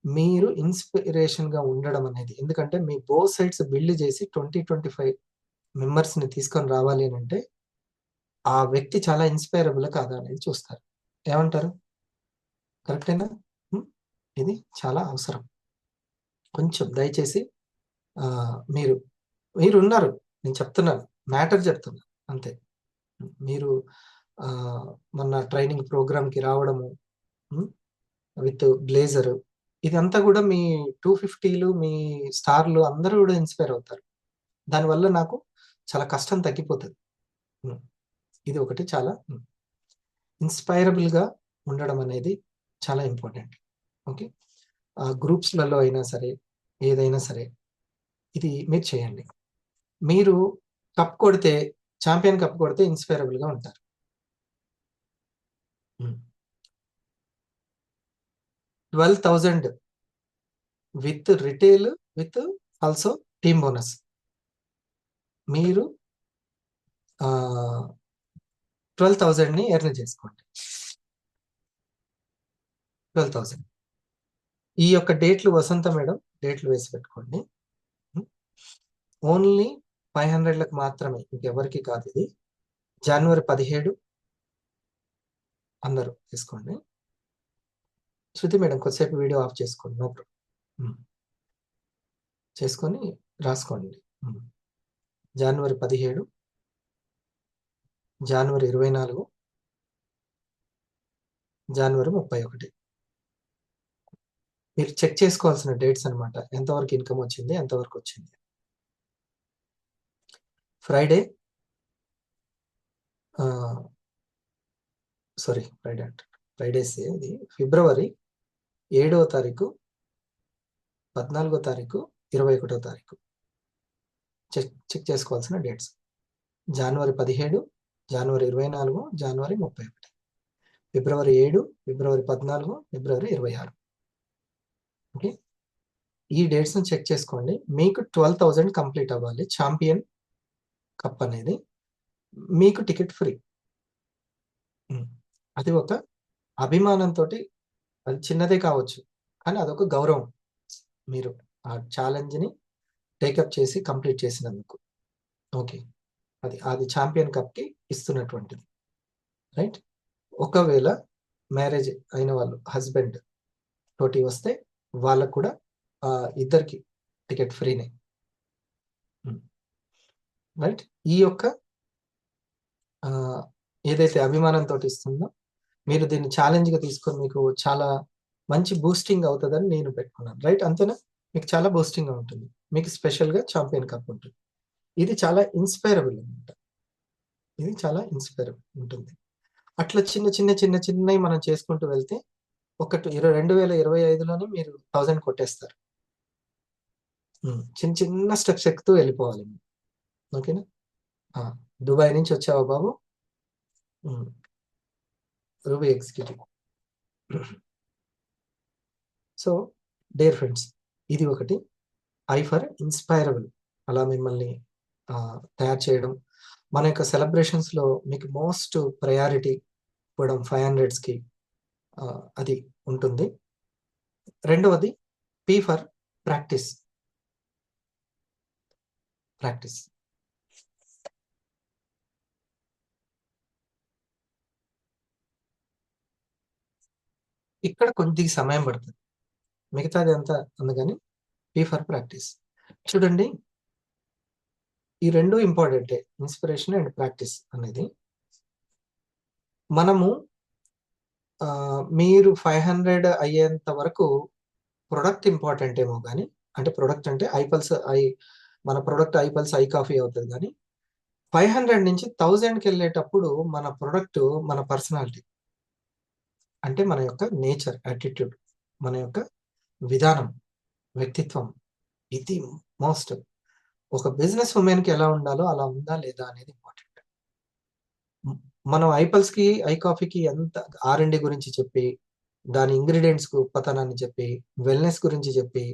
మీరు ఇన్స్పిరేషన్గా ఉండడం అనేది, ఎందుకంటే మీ బోత్ సైడ్స్ బిల్డ్ చేసి 20-25 మెంబర్స్ని తీసుకొని రావాలి అని అంటే ఆ వ్యక్తి చాలా ఇన్స్పైరబుల్ కాదా అనేది చూస్తారు. ఏమంటారు? కరెక్టేనా? ఇది చాలా అవసరం. కొంచెం దయచేసి మీరున్నారు, నేను చెప్తున్నాను, మ్యాటర్ చెప్తున్నాను అంతే. మీరు మొన్న ట్రైనింగ్ ప్రోగ్రామ్కి రావడము విత్ బ్లేజరు, ఇదంతా కూడా మీ 250లు, మీ స్టార్లు అందరూ కూడా ఇన్స్పైర్ అవుతారు. దానివల్ల నాకు చాలా కష్టం తగ్గిపోతుంది. ఇది ఒకటి చాలా ఇన్స్పైరబుల్గా ఉండడం అనేది చాలా ఇంపార్టెంట్. ఓకే. గ్రూప్స్లలో అయినా సరే, ఏదైనా సరే, ఇది మీరు చేయండి. మీరు కప్ కొడితే, ఛాంపియన్ కప్ కొడితే ఇన్స్పైరబుల్గా ఉంటారు. 12,000 with retail with also team bonus. మీరు 12,000ని ఎర్న్ చేసుకోండి. 12,000. ఈ యొక్క డేట్లు వసంత మేడం డేట్లు వేసి పెట్టుకోండి. ఓన్లీ 500లకు మాత్రమే, ఇంకెవరికి కాదు. ఇది జనవరి 17 అందరూ తీసుకోండి. శృతి మేడం కొద్దిసేపు వీడియో ఆఫ్ చేసుకోండి, నో ప్రాబ్లం. చేసుకొని రాసుకోండి. జనవరి 17, జనవరి 24, జనవరి 31. మీరు చెక్ చేసుకోవాల్సిన డేట్స్ అనమాట. ఎంతవరకు ఇన్కమ్ వచ్చింది, ఎంతవరకు వచ్చింది. ఫ్రైడే ఫ్రైడేస్ ఇది ఫిబ్రవరి 7వ తారీఖు, 14వ తారీఖు, 21వ తారీఖు చెక్ చేసుకోవాల్సిన డేట్స్. జనవరి 17, జనవరి 24, జనవరి 31, ఫిబ్రవరి 7, ఫిబ్రవరి 14, ఫిబ్రవరి 26. ఓకే. ఈ డేట్స్ని చెక్ చేసుకోండి. మీకు 12,000 కంప్లీట్ అవ్వాలి. ఛాంపియన్ కప్ అనేది మీకు టికెట్ ఫ్రీ. అది ఒక అభిమానంతో, అది చిన్నదే కావచ్చు కానీ అదొక గౌరవం. మీరు ఆ ఛాలెంజ్ని టేకప్ చేసి కంప్లీట్ చేసినందుకు. ఓకే. అది ఛాంపియన్ కప్కి ఇస్తున్నటువంటిది, రైట్. ఒకవేళ మ్యారేజ్ అయిన వాళ్ళు హస్బెండ్ తోటి వస్తే వాళ్ళకు కూడా ఇద్దరికి టికెట్ ఫ్రీనే, రైట్. ఈ యొక్క ఏదైతే అభిమానంతో ఇస్తుందో, మీరు దీన్ని ఛాలెంజ్గా తీసుకొని మీకు చాలా మంచి బూస్టింగ్ అవుతుందని నేను పెట్టుకున్నాను, రైట్. అంతేనా? మీకు చాలా బూస్టింగ్గా ఉంటుంది. మీకు స్పెషల్గా ఛాంపియన్ కప్ ఉంటుంది. ఇది చాలా ఇన్స్పైరబుల్ అనమాట. ఇది చాలా ఇన్స్పైరబుల్ ఉంటుంది. అట్లా చిన్నవి మనం చేసుకుంటూ వెళ్తే 2025లోనే మీరు 1000 కొట్టేస్తారు. చిన్న స్టెప్స్ ఎక్కుతూ వెళ్ళిపోవాలి. ఓకేనా? దుబాయ్ నుంచి వచ్చావా బాబు? Ruby executive. So dear friends, ఇది ఒకటి ఐ ఫర్ ఇన్స్పైరబుల్. అలా మిమ్మల్ని తయారు చేయడం, మన యొక్క సెలబ్రేషన్స్లో మీకు మోస్ట్ ప్రయారిటీ ఇవ్వడం 500కి, అది ఉంటుంది. రెండవది పి ఫర్ ప్రాక్టీస్. ఇక్కడ కొద్దిగా సమయం పడుతుంది, మిగతాది అంతా అందుకని పీ ఫర్ ప్రాక్టీస్. చూడండి, ఈ రెండు ఇంపార్టెంటే, ఇన్స్పిరేషన్ అండ్ ప్రాక్టీస్ అనేది. మనము మీరు 500 అయ్యేంత వరకు ప్రొడక్ట్ ఇంపార్టెంట్ ఏమో కానీ, అంటే ప్రొడక్ట్ అంటే మన ప్రొడక్ట్ ఐపల్స్ ఐ కాఫీ అవుతుంది, కానీ 500 నుంచి 1000కి వెళ్ళేటప్పుడు మన ప్రొడక్ట్ మన పర్సనాలిటీ, అంటే మన యొక్క నేచర్, యాటిట్యూడ్, మన యొక్క విధానం, వ్యక్తిత్వం, ఇది మోస్ట్. ఒక బిజినెస్ ఉమెన్కి ఎలా ఉండాలో అలా ఉందా లేదా అనేది ఇంపార్టెంట్. మనం ఐపల్స్కి ఐ కాఫీకి ఎంత R&D గురించి చెప్పి, దాని ఇంగ్రీడియంట్స్ గొప్పతనాన్ని చెప్పి, వెల్నెస్ గురించి చెప్పి,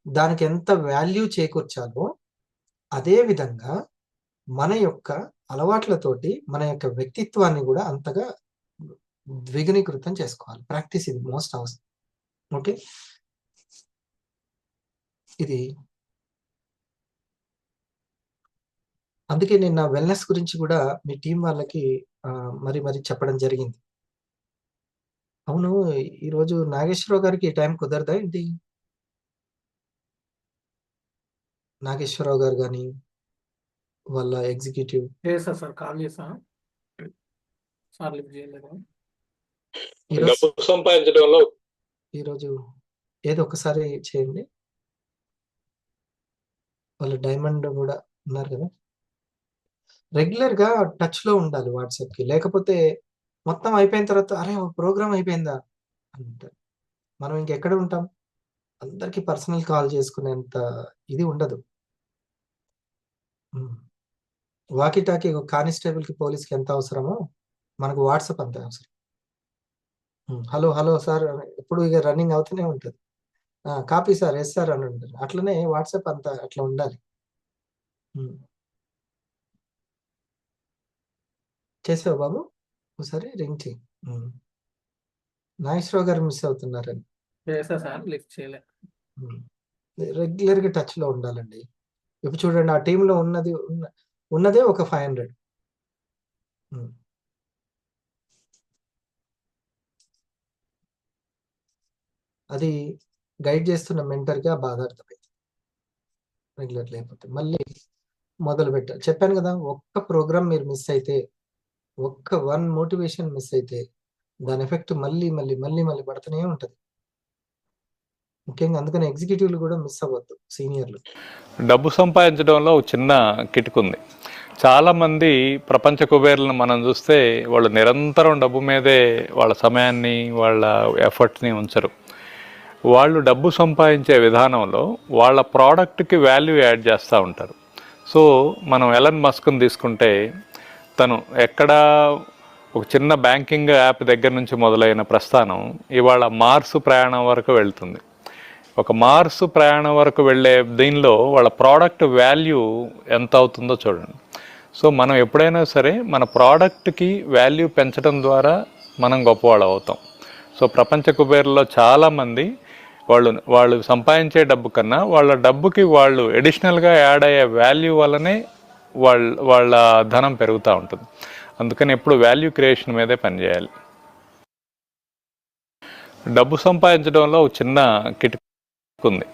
దానికి ఎంత వాల్యూ చేకూర్చాలో, అదే విధంగా మన యొక్క అలవాట్లతోటి మన యొక్క వ్యక్తిత్వాన్ని కూడా అంతగా ద్విగుణీకృతం చేసుకోవాలి. ప్రాక్టీస్ ఇది మోస్ట్ అవసరం. ఓకే, ఇది అందుకే నేను నా వెల్నెస్ గురించి కూడా మీ టీం వాళ్ళకి మరి చెప్పడం జరిగింది. అవును, ఈరోజు నాగేశ్వరరావు గారికి ఈ టైం కుదరదా ఏంటి? నాగేశ్వరరావు గారు కానీ వాళ్ళ ఎగ్జిక్యూటివ్ చేసా సార్, కాల్ చేసా సార్, లిఫ్ట్ చేయలేదు. ఈరోజు డబ్బు సంపాదించడంలో ఈరోజు ఏదో ఒకసారి చేయండి. వాళ్ళ డైమండ్ కూడా ఉన్నారు కదా, రెగ్యులర్ గా టచ్ లో ఉండాలి వాట్సాప్ కి. లేకపోతే మొత్తం అయిపోయిన తర్వాత అరే ప్రోగ్రామ్ అయిపోయిందా అంటారు. మనం ఇంకెక్కడ ఉంటాం? అందరికి పర్సనల్ కాల్ చేసుకునేంత ఇది ఉండదు. వాకీ టాకీ కానిస్టేబుల్ కి పోలీస్ కి ఎంత అవసరమో మనకు వాట్సాప్ అంత అవసరం. హలో హలో సార్ ఎప్పుడు ఇక రన్నింగ్ అవుతూనే ఉంటుంది. కాపీ సార్, ఎస్ సార్ అని ఉంటారు. అట్లనే వాట్సాప్ అంత అట్లా ఉండాలి. చేసావు బాబు, ఒకసారి రింగ్ చేయి. నాగేశ్వరరావు గారు మిస్ అవుతున్నారని. చేసా సార్, లిఫ్ట్ చేయలే. రెగ్యులర్ గా టచ్ లో ఉండాలండి. ఇప్పుడు చూడండి, ఆ టీంలో ఉన్నదే ఒక 500. అది గైడ్ చేస్తున్న మెంటర్గా బాగా అర్థమైంది. రెగ్యులర్ లేకపోతే మళ్ళీ మొదలు పెట్టాలి. చెప్పాను కదా, ఒక్క ప్రోగ్రామ్ మీరు మిస్ అయితే, ఒక్క 1 మోటివేషన్ మిస్ అయితే దాని ఎఫెక్ట్ మళ్ళీ మళ్ళీ మళ్ళీ మళ్ళీ పడుతూనే ఉంటుంది. ముఖ్యంగా అందుకని ఎగ్జిక్యూటివ్లు కూడా మిస్ అవ్వద్దు, సీనియర్లు. డబ్బు సంపాదించడంలో ఒక చిన్న కిటుకుంది. చాలామంది ప్రపంచ కుబేర్లను మనం చూస్తే వాళ్ళు నిరంతరం డబ్బు మీదే వాళ్ళ సమయాన్ని, వాళ్ళ ఎఫర్ట్ని ఉంచరు. వాళ్ళు డబ్బు సంపాదించే విధానంలో వాళ్ళ ప్రోడక్ట్కి వాల్యూ యాడ్ చేస్తూ ఉంటారు. సో మనం ఎలన్ మస్క్ని తీసుకుంటే, తను ఎక్కడ ఒక చిన్న బ్యాంకింగ్ యాప్ దగ్గర నుంచి మొదలైన ప్రస్థానం ఇవాళ మార్స్ ప్రయాణం వరకు వెళ్తుంది. ఒక మార్స్ ప్రయాణం వరకు వెళ్ళే దీనిలో వాళ్ళ ప్రోడక్ట్ వాల్యూ ఎంత అవుతుందో చూడండి. సో మనం ఎప్పుడైనా సరే మన ప్రోడక్ట్కి వాల్యూ పెంచడం ద్వారా మనం గొప్పవాళ్ళు అవుతాం. సో ప్రపంచ కుబేర్లో చాలామంది వాళ్ళు సంపాదించే డబ్బు కన్నా వాళ్ళ డబ్బుకి వాళ్ళు ఎడిషనల్గా యాడ్ అయ్యే వాల్యూ వల్లనే వాళ్ళ ధనం పెరుగుతూ ఉంటుంది. అందుకని ఎప్పుడు వాల్యూ క్రియేషన్ మీదే పనిచేయాలి. డబ్బు సంపాదించడంలో ఒక చిన్న కిటుకుంది.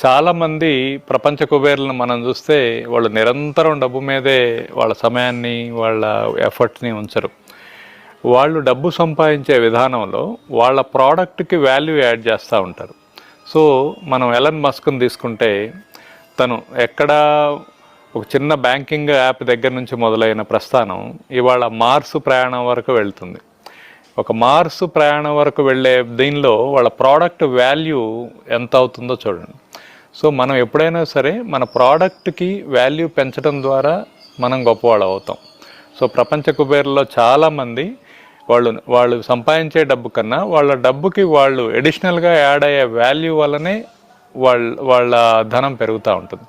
చాలామంది ప్రపంచ కుబేర్లను మనం చూస్తే వాళ్ళు నిరంతరం డబ్బు మీదే వాళ్ళ సమయాన్ని, వాళ్ళ ఎఫర్ట్ని ఉంచరు. వాళ్ళు డబ్బు సంపాదించే విధానంలో వాళ్ళ ప్రోడక్ట్కి వాల్యూ యాడ్ చేస్తూ ఉంటారు. సో మనం ఎలన్ మస్క్ని తీసుకుంటే, తను ఎక్కడ ఒక చిన్న బ్యాంకింగ్ యాప్ దగ్గర నుంచి మొదలైన ప్రస్థానం ఇవాళ మార్స్ ప్రయాణం వరకు వెళ్తుంది. ఒక మార్స్ ప్రయాణం వరకు వెళ్ళే దీనిలో వాళ్ళ ప్రోడక్ట్ వాల్యూ ఎంత అవుతుందో చూడండి. సో మనం ఎప్పుడైనా సరే మన ప్రోడక్ట్కి వాల్యూ పెంచడం ద్వారా మనం గొప్పవాళ్ళు అవుతాం. సో ప్రపంచ కుబేర్లో చాలామంది వాళ్ళు సంపాదించే డబ్బు కన్నా వాళ్ళ డబ్బుకి వాళ్ళు ఎడిషనల్గా యాడ్ అయ్యే వాల్యూ వల్లనే వాళ్ళ ధనం పెరుగుతూ ఉంటుంది.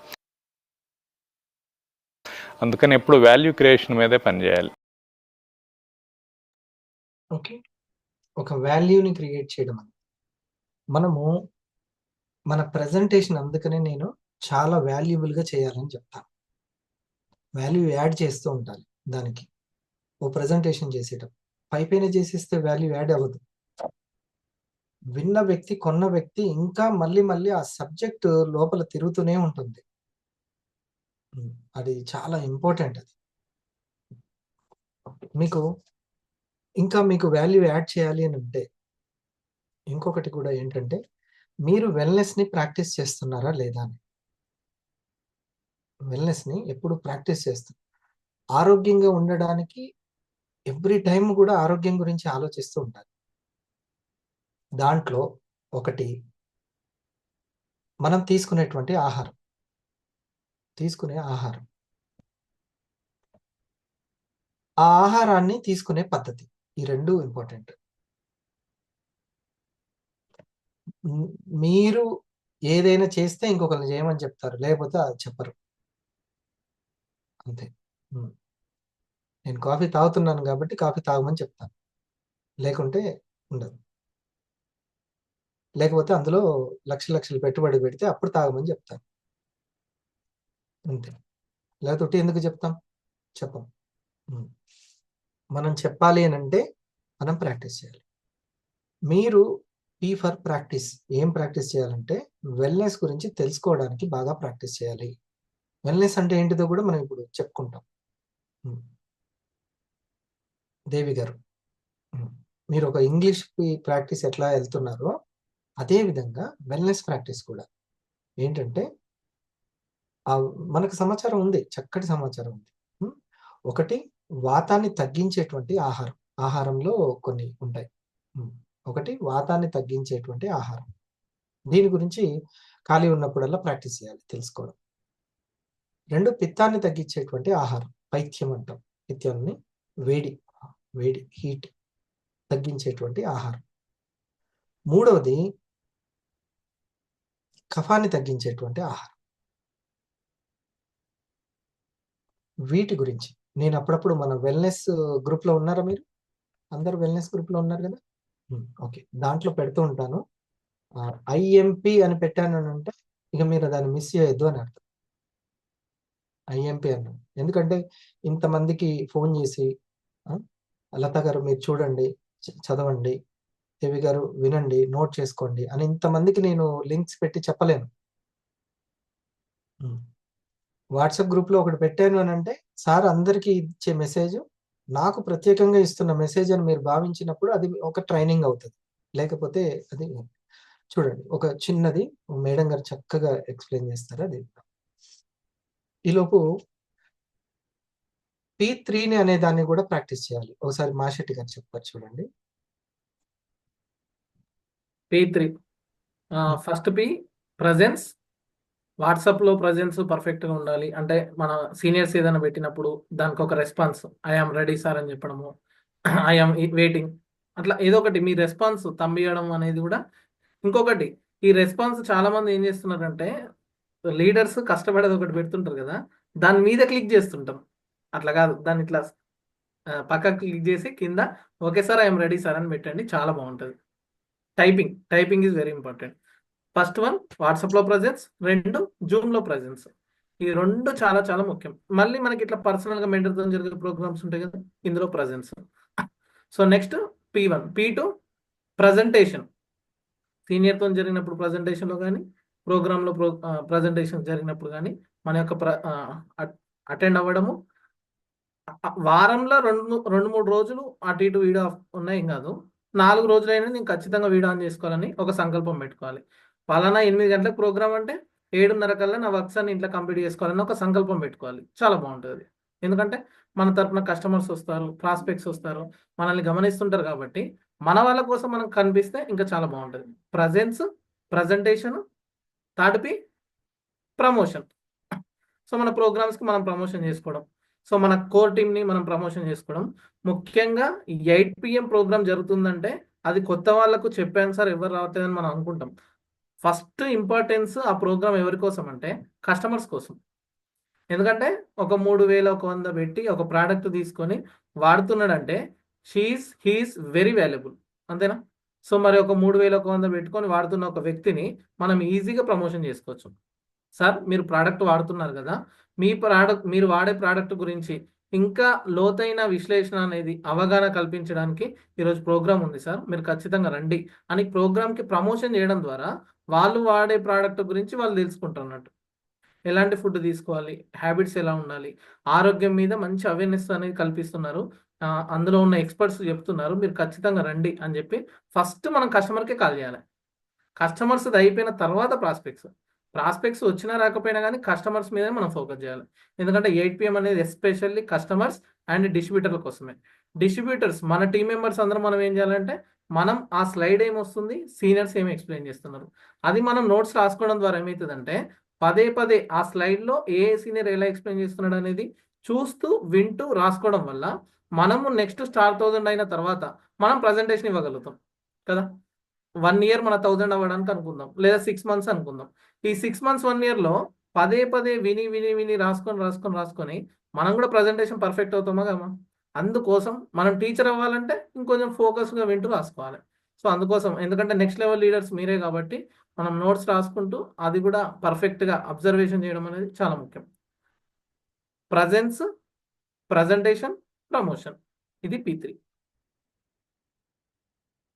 అందుకని ఎప్పుడు వాల్యూ క్రియేషన్ మీదే పనిచేయాలి. ఓకే, ఒక వాల్యూని క్రియేట్ చేయడం అని మనము మన ప్రజెంటేషన్, అందుకనే నేను చాలా వాల్యుబుల్గా చేయాలని చెప్తాను. వాల్యూ యాడ్ చేస్తూ ఉండాలి దానికి. ఓ ప్రజెంటేషన్ చేసేటప్పుడు పైపైన చేసేస్తే వాల్యూ యాడ్ అవ్వదు. విన్న వ్యక్తి, కొన్న వ్యక్తి ఇంకా మళ్ళీ మళ్ళీ ఆ సబ్జెక్ట్ లోపల తిరుగుతూనే ఉంటుంది. అది చాలా ఇంపార్టెంట్ అది. మీకు వాల్యూ యాడ్ చేయాలి అని ఉంటే ఇంకొకటి కూడా ఏంటంటే, మీరు వెల్‌నెస్‌ని ప్రాక్టీస్ చేస్తున్నారా లేదా అని. వెల్‌నెస్‌ని ఎప్పుడు ప్రాక్టీస్ ఆరోగ్యంగా ఉండడానికి ఎవ్రీ టైమ్ కూడా ఆరోగ్యం గురించి ఆలోచిస్తూ ఉండాలి. దాంట్లో ఒకటి మనం తీసుకునేటువంటి ఆహారం. ఆ ఆహారాన్ని తీసుకునే పద్ధతి. ఈ 2 ఇంపార్టెంట్. మీరు ఏదైనా చేస్తే ఇంకొకరిని చేయమని చెప్తారు. లేకపోతే అది చెప్పరు. అంతే. నేను కాఫీ తాగుతున్నాను కాబట్టి కాఫీ తాగమని చెప్తాను. లేకుంటే ఉండదు. లేకపోతే అందులో లక్షలు పెట్టుబడి పెడితే అప్పుడు తాగమని చెప్తాను. అంతే. లేకపోతే ఉట్టి ఎందుకు చెప్తాం? చెప్పం. మనం చెప్పాలి అనంటే మనం ప్రాక్టీస్ చేయాలి. మీరు పీ ఫర్ ప్రాక్టీస్. ఏం ప్రాక్టీస్ చేయాలంటే వెల్‌నెస్ గురించి తెలుసుకోవడానికి బాగా ప్రాక్టీస్ చేయాలి. వెల్‌నెస్ అంటే ఏంటిదో కూడా మనం ఇప్పుడు చెప్పుకుంటాం. దేవి గారు, మీరు ఒక ఇంగ్లీష్ ప్రాక్టీస్ ఎట్లా వెళ్తున్నారో అదే విధంగా వెల్‌నెస్ ప్రాక్టీస్ కూడా. ఏంటంటే మనకు సమాచారం ఉంది. చక్కటి సమాచారం ఉంది. ఒకటి వాతాన్ని తగ్గించేటువంటి ఆహారం. ఆహారంలో కొన్ని ఉంటాయి. ఒకటి వాతాన్ని తగ్గించేటువంటి ఆహారం. దీని గురించి ఖాళీ ఉన్నప్పుడల్లా ప్రాక్టీస్ చేయాలి తెలుసుకోవడం. 2 పిత్తాన్ని తగ్గించేటువంటి ఆహారం. పైత్యం అంటాం. పిత్యాన్ని వేడి హీట్ తగ్గించేటువంటి ఆహారం. మూడవది కఫాన్ని తగ్గించేటువంటి ఆహారం. వీటి గురించి నేను అప్పుడప్పుడు మన వెల్‌నెస్ గ్రూప్‌లో ఉన్నారా మీరు? అందరూ వెల్‌నెస్ గ్రూప్‌లో ఉన్నారు కదా! ఓకే. దాంట్లో పెడుతూ ఉంటాను. ఐఎంపీ అని పెట్టాననంటే ఇక మీరు దాన్ని మిస్ చేయొద్దు అని అర్థం. ఐఎంపీ అన్నాను. ఎందుకంటే ఇంతమందికి ఫోన్ చేసి లత గారు మీరు చూడండి, చదవండి, దేవి గారు వినండి, నోట్ చేసుకోండి అని ఇంతమందికి నేను లింక్స్ పెట్టి చెప్పలేను. వాట్సాప్ గ్రూప్‌లో ఒకటి పెట్టాను అనంటే సార్ అందరికీ ఇచ్చే మెసేజ్ నాకు ప్రత్యేకంగా ఇస్తున్న మెసేజ్ అని మీరు భావించినప్పుడు అది ఒక ట్రైనింగ్ అవుతది. లేకపోతే అది చూడండి ఒక చిన్నది మేడం గారు చక్కగా ఎక్స్‌ప్లెయిన్ చేస్తారు అది. ఈలోపు P3ని అనే దాన్ని కూడా ప్రాక్టీస్ చేయాలి. ఒకసారి మాషెట్టి గారు చెప్తారు చూడండి. P3 first P presence. వాట్సాప్‌లో ప్రెజెన్స్ పర్ఫెక్ట్‌గా ఉండాలి. అంటే మన సీనియర్స్ ఏదైనా పెట్టినప్పుడు దానికి ఒక response I am ready sir అని చెప్పడము. I am waiting. అట్లా ఏదో ఒకటి మీ రెస్పాన్స్ తంబియడం అనేది కూడా. ఇంకొకటి ఈ రెస్పాన్స్ చాలా మంది ఏం చేస్తున్నారంటే లీడర్స్ కష్టపడేది ఒకటి పెడుతుంటారు కదా! దాని మీద క్లిక్ చేస్తుంటాం. అట్లా కాదు. దాన్ని ఇట్లా పక్కకు క్లిక్ చేసి కింద okay sir I am ready sir అని పెట్టండి. చాలా బాగుంటది. Typing is very important. First one వాట్సాప్‌లో ప్రెజెన్స్, 2 జూమ్‌లో ప్రెజెన్స్. ఈ 2 చాలా చాలా ముఖ్యం. మళ్ళీ మనకి ఇట్లా పర్సనల్‌గా మెంటర్‌తో జరిగే ప్రోగ్రామ్స్ ఉంటాయి కదా! ఇందులో presence. So next P1, P2 presentation. సీనియర్‌తో జరిగినప్పుడు ప్రెజెంటేషన్‌లో గాని, ప్రోగ్రామ్‌లో ప్రెజెంటేషన్ జరిగినప్పుడు గాని మన యొక్క అటెండ్ అవ్వడము. వారంలో 2, 3 రోజులు అటు ఇటు వీడియో ఆఫ్ ఉన్నా ఏం కాదు. 4 రోజులైనా నేను ఖచ్చితంగా వీడియో ఆన్ చేసుకోవాలని ఒక సంకల్పం పెట్టుకోవాలి. పలానా 8 గంటలకు ప్రోగ్రామ్ అంటే 7:30 కల్లా నా వర్క్స్ అన్ని ఇంట్లో కంప్లీట్ చేసుకోవాలని ఒక సంకల్పం పెట్టుకోవాలి. చాలా బాగుంటది. ఎందుకంటే మన తరపున కస్టమర్స్ వస్తారు, ప్రాస్పెక్ట్స్ వస్తారు, మనల్ని గమనిస్తుంటారు కాబట్టి మన వాళ్ళ కోసం మనం కనిపిస్తే ఇంకా చాలా బాగుంటది. Presence, presentation, third P promotion. So మన ప్రోగ్రామ్స్‌కి మనం ప్రమోషన్ చేసుకోవడం. సో మన కోర్ టీమ్‌ని మనం ప్రమోషన్ చేసుకోవడం. ముఖ్యంగా 8 PM ప్రోగ్రామ్ జరుగుతుందంటే అది కొత్త వాళ్ళకు చెప్పాను సార్ ఎవరు రావట్లేదని మనం అనుకుంటాం. ఫస్ట్ ఇంపార్టెన్స్ ఆ ప్రోగ్రామ్ ఎవరి కోసం అంటే కస్టమర్స్ కోసం. ఎందుకంటే ఒక 3,100 పెట్టి ఒక ప్రొడక్ట్ తీసుకొని వాడుతున్నాడంటే హి ఈస్ వెరీ వాల్యుబుల్. అంతేనా? సో మరి ఒక 3,100 పెట్టుకొని వాడుతున్న ఒక వ్యక్తిని మనం ఈజీగా ప్రమోషన్ చేసుకోవచ్చు. సార్ మీరు ప్రొడక్ట్ వాడుతున్నారు కదా! మీరు వాడే ప్రొడక్ట్ గురించి ఇంకా లోతైన విశ్లేషణ అనేది అవగాహన కల్పించడానికి ఈరోజు ప్రోగ్రామ్ ఉంది సార్, మీరు ఖచ్చితంగా రండి అని ప్రోగ్రామ్కి ప్రమోషన్ చేయడం ద్వారా వాళ్ళు వాడే ప్రోడక్ట్ గురించి వాళ్ళు తెలుసుకుంటున్నట్టు, ఎలాంటి ఫుడ్ తీసుకోవాలి, హ్యాబిట్స్ ఎలా ఉండాలి, ఆరోగ్యం మీద మంచి అవేర్నెస్ అనేది కల్పిస్తున్నారు. అందులో ఉన్న ఎక్స్పర్ట్స్ చెప్తున్నారు, మీరు ఖచ్చితంగా రండి అని చెప్పి ఫస్ట్ మనం కస్టమర్కే కాల్ చేయాలి. కస్టమర్స్ అయిపోయిన తర్వాత ప్రాస్పెక్ట్స్ వచ్చినా రాకపోయినా కానీ కస్టమర్స్ మీదే మనం ఫోకస్ చేయాలి. ఎందుకంటే 8 PM అనేది ఎస్పెషల్లీ కస్టమర్స్ అండ్ డిస్ట్రిబ్యూటర్ల కోసమే. డిస్ట్రిబ్యూటర్స్ మన టీం మెంబర్స్ అందరం మనం ఏం చేయాలంటే, మనం ఆ స్లైడ్ ఏమొస్తుంది, సీనియర్స్ ఏమి ఎక్స్ప్లెయిన్ చేస్తున్నారు, అది మనం నోట్స్ రాసుకోవడం ద్వారా ఏమవుతుందంటే పదే పదే ఆ స్లైడ్లో ఏ సీనియర్ ఎలా ఎక్స్ప్లెయిన్ చేస్తున్నాడు అనేది చూస్తూ వింటూ రాసుకోవడం వల్ల మనము నెక్స్ట్ స్టార్ 1000 అయిన తర్వాత మనం ప్రజెంటేషన్ ఇవ్వగలుగుతాం కదా. 1 year మన 1000 అవ్వడానికి అనుకుందాం, లేదా 6 months అనుకుందాం. ఈ 6 months 1 yearలో పదే పదే విని రాసుకొని మనం కూడా ప్రజెంటేషన్ పర్ఫెక్ట్ అవుతామా కదా. అందుకోసం మనం టీచర్ అవ్వాలంటే ఇంకొంచెం ఫోకస్గా వింటూ రాసుకోవాలి. సో అందుకోసం, ఎందుకంటే నెక్స్ట్ లెవెల్ లీడర్స్ మీరే కాబట్టి మనం నోట్స్ రాసుకుంటూ అది కూడా పర్ఫెక్ట్గా అబ్జర్వేషన్ చేయడం అనేది చాలా ముఖ్యం. ప్రజెన్స్, ప్రజెంటేషన్, ప్రమోషన్, ఇది P3.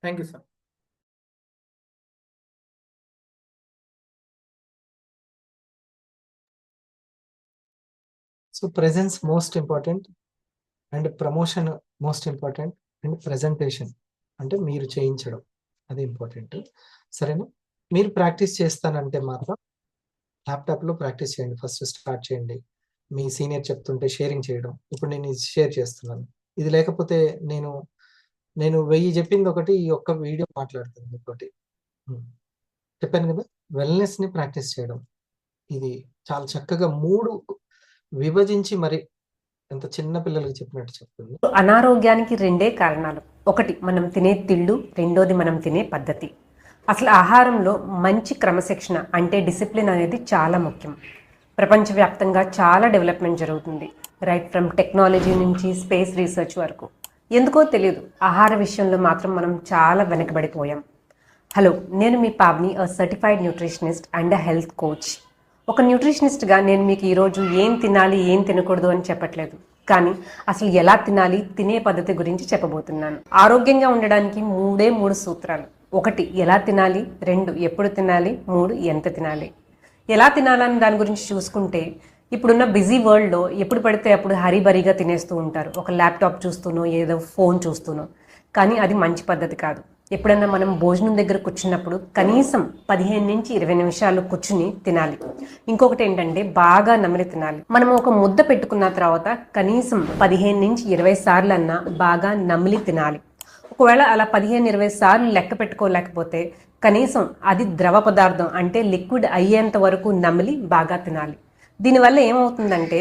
Thank you sir. So presence most important, and promotion most important, and presentation అంటే మీరు చేయించడం అది ఇంపార్టెంట్. సరేనా? మీరు ప్రాక్టీస్ చేస్తానంటే మాత్రం ల్యాప్టాప్లో ప్రాక్టీస్ చేయండి. ఫస్ట్ స్టార్ట్ చేయండి. మీ సీనియర్ చెప్తుంటే షేరింగ్ చేయడం. ఇప్పుడు నేను ఇది షేర్ చేస్తున్నాను, ఇది లేకపోతే నేను 1000 చెప్పింది ఒకటి, ఈ ఒక్క వీడియో మాట్లాడుతుంది ఇంకోటి. చెప్పాను కదా, వెల్నెస్ని ప్రాక్టీస్ చేయడం. ఇది చాలా చక్కగా 3 విభజించి మరి ఎంత చిన్న పిల్లలకి చెప్పినట్టు చెప్తుంది. అనారోగ్యానికి 2 కారణాలు. ఒకటి మనం తినే తిళ్ళు, రెండోది మనం తినే పద్ధతి. అసలు ఆహారంలో మంచి క్రమశిక్షణ అంటే డిసిప్లిన్ అనేది చాలా ముఖ్యం. ప్రపంచవ్యాప్తంగా చాలా డెవలప్మెంట్ జరుగుతుంది, రైట్ ఫ్రమ్ టెక్నాలజీ నుంచి స్పేస్ రీసెర్చ్ వరకు. ఎందుకో తెలియదు, ఆహార విషయంలో మాత్రం మనం చాలా వెనకబడిపోయాం. హలో, నేను మీ Pavni, certified nutritionist and health coach. ఒక న్యూట్రిషనిస్ట్గా నేను మీకు ఈరోజు ఏం తినాలి ఏం తినకూడదు అని చెప్పట్లేదు, కానీ అసలు ఎలా తినాలి, తినే పద్ధతి గురించి చెప్పబోతున్నాను. ఆరోగ్యంగా ఉండడానికి 3 సూత్రాలు. 1 ఎలా తినాలి, 2 ఎప్పుడు తినాలి, 3 ఎంత తినాలి. ఎలా తినాలని దాని గురించి చూసుకుంటే, ఇప్పుడున్న బిజీ వరల్డ్లో ఎప్పుడు పడితే అప్పుడు హరీబరీగా తినేస్తూ ఉంటారు, ఒక ల్యాప్టాప్ చూస్తూనో ఏదో ఫోన్ చూస్తూనో. కానీ అది మంచి పద్ధతి కాదు. ఎప్పుడన్నా మనం భోజనం దగ్గర కూర్చున్నప్పుడు కనీసం 15 నుంచి 20 నిమిషాలు కూర్చుని తినాలి. ఇంకొకటి ఏంటంటే బాగా నమిలి తినాలి. మనం ఒక ముద్ద పెట్టుకున్న తర్వాత కనీసం 15 నుంచి 20 సార్లు అన్నా బాగా నమిలి తినాలి. ఒకవేళ అలా 15-20 సార్లు లెక్క పెట్టుకోలేకపోతే కనీసం అది ద్రవ పదార్థం అంటే లిక్విడ్ అయ్యేంత వరకు నమిలి బాగా తినాలి. దీనివల్ల ఏమవుతుందంటే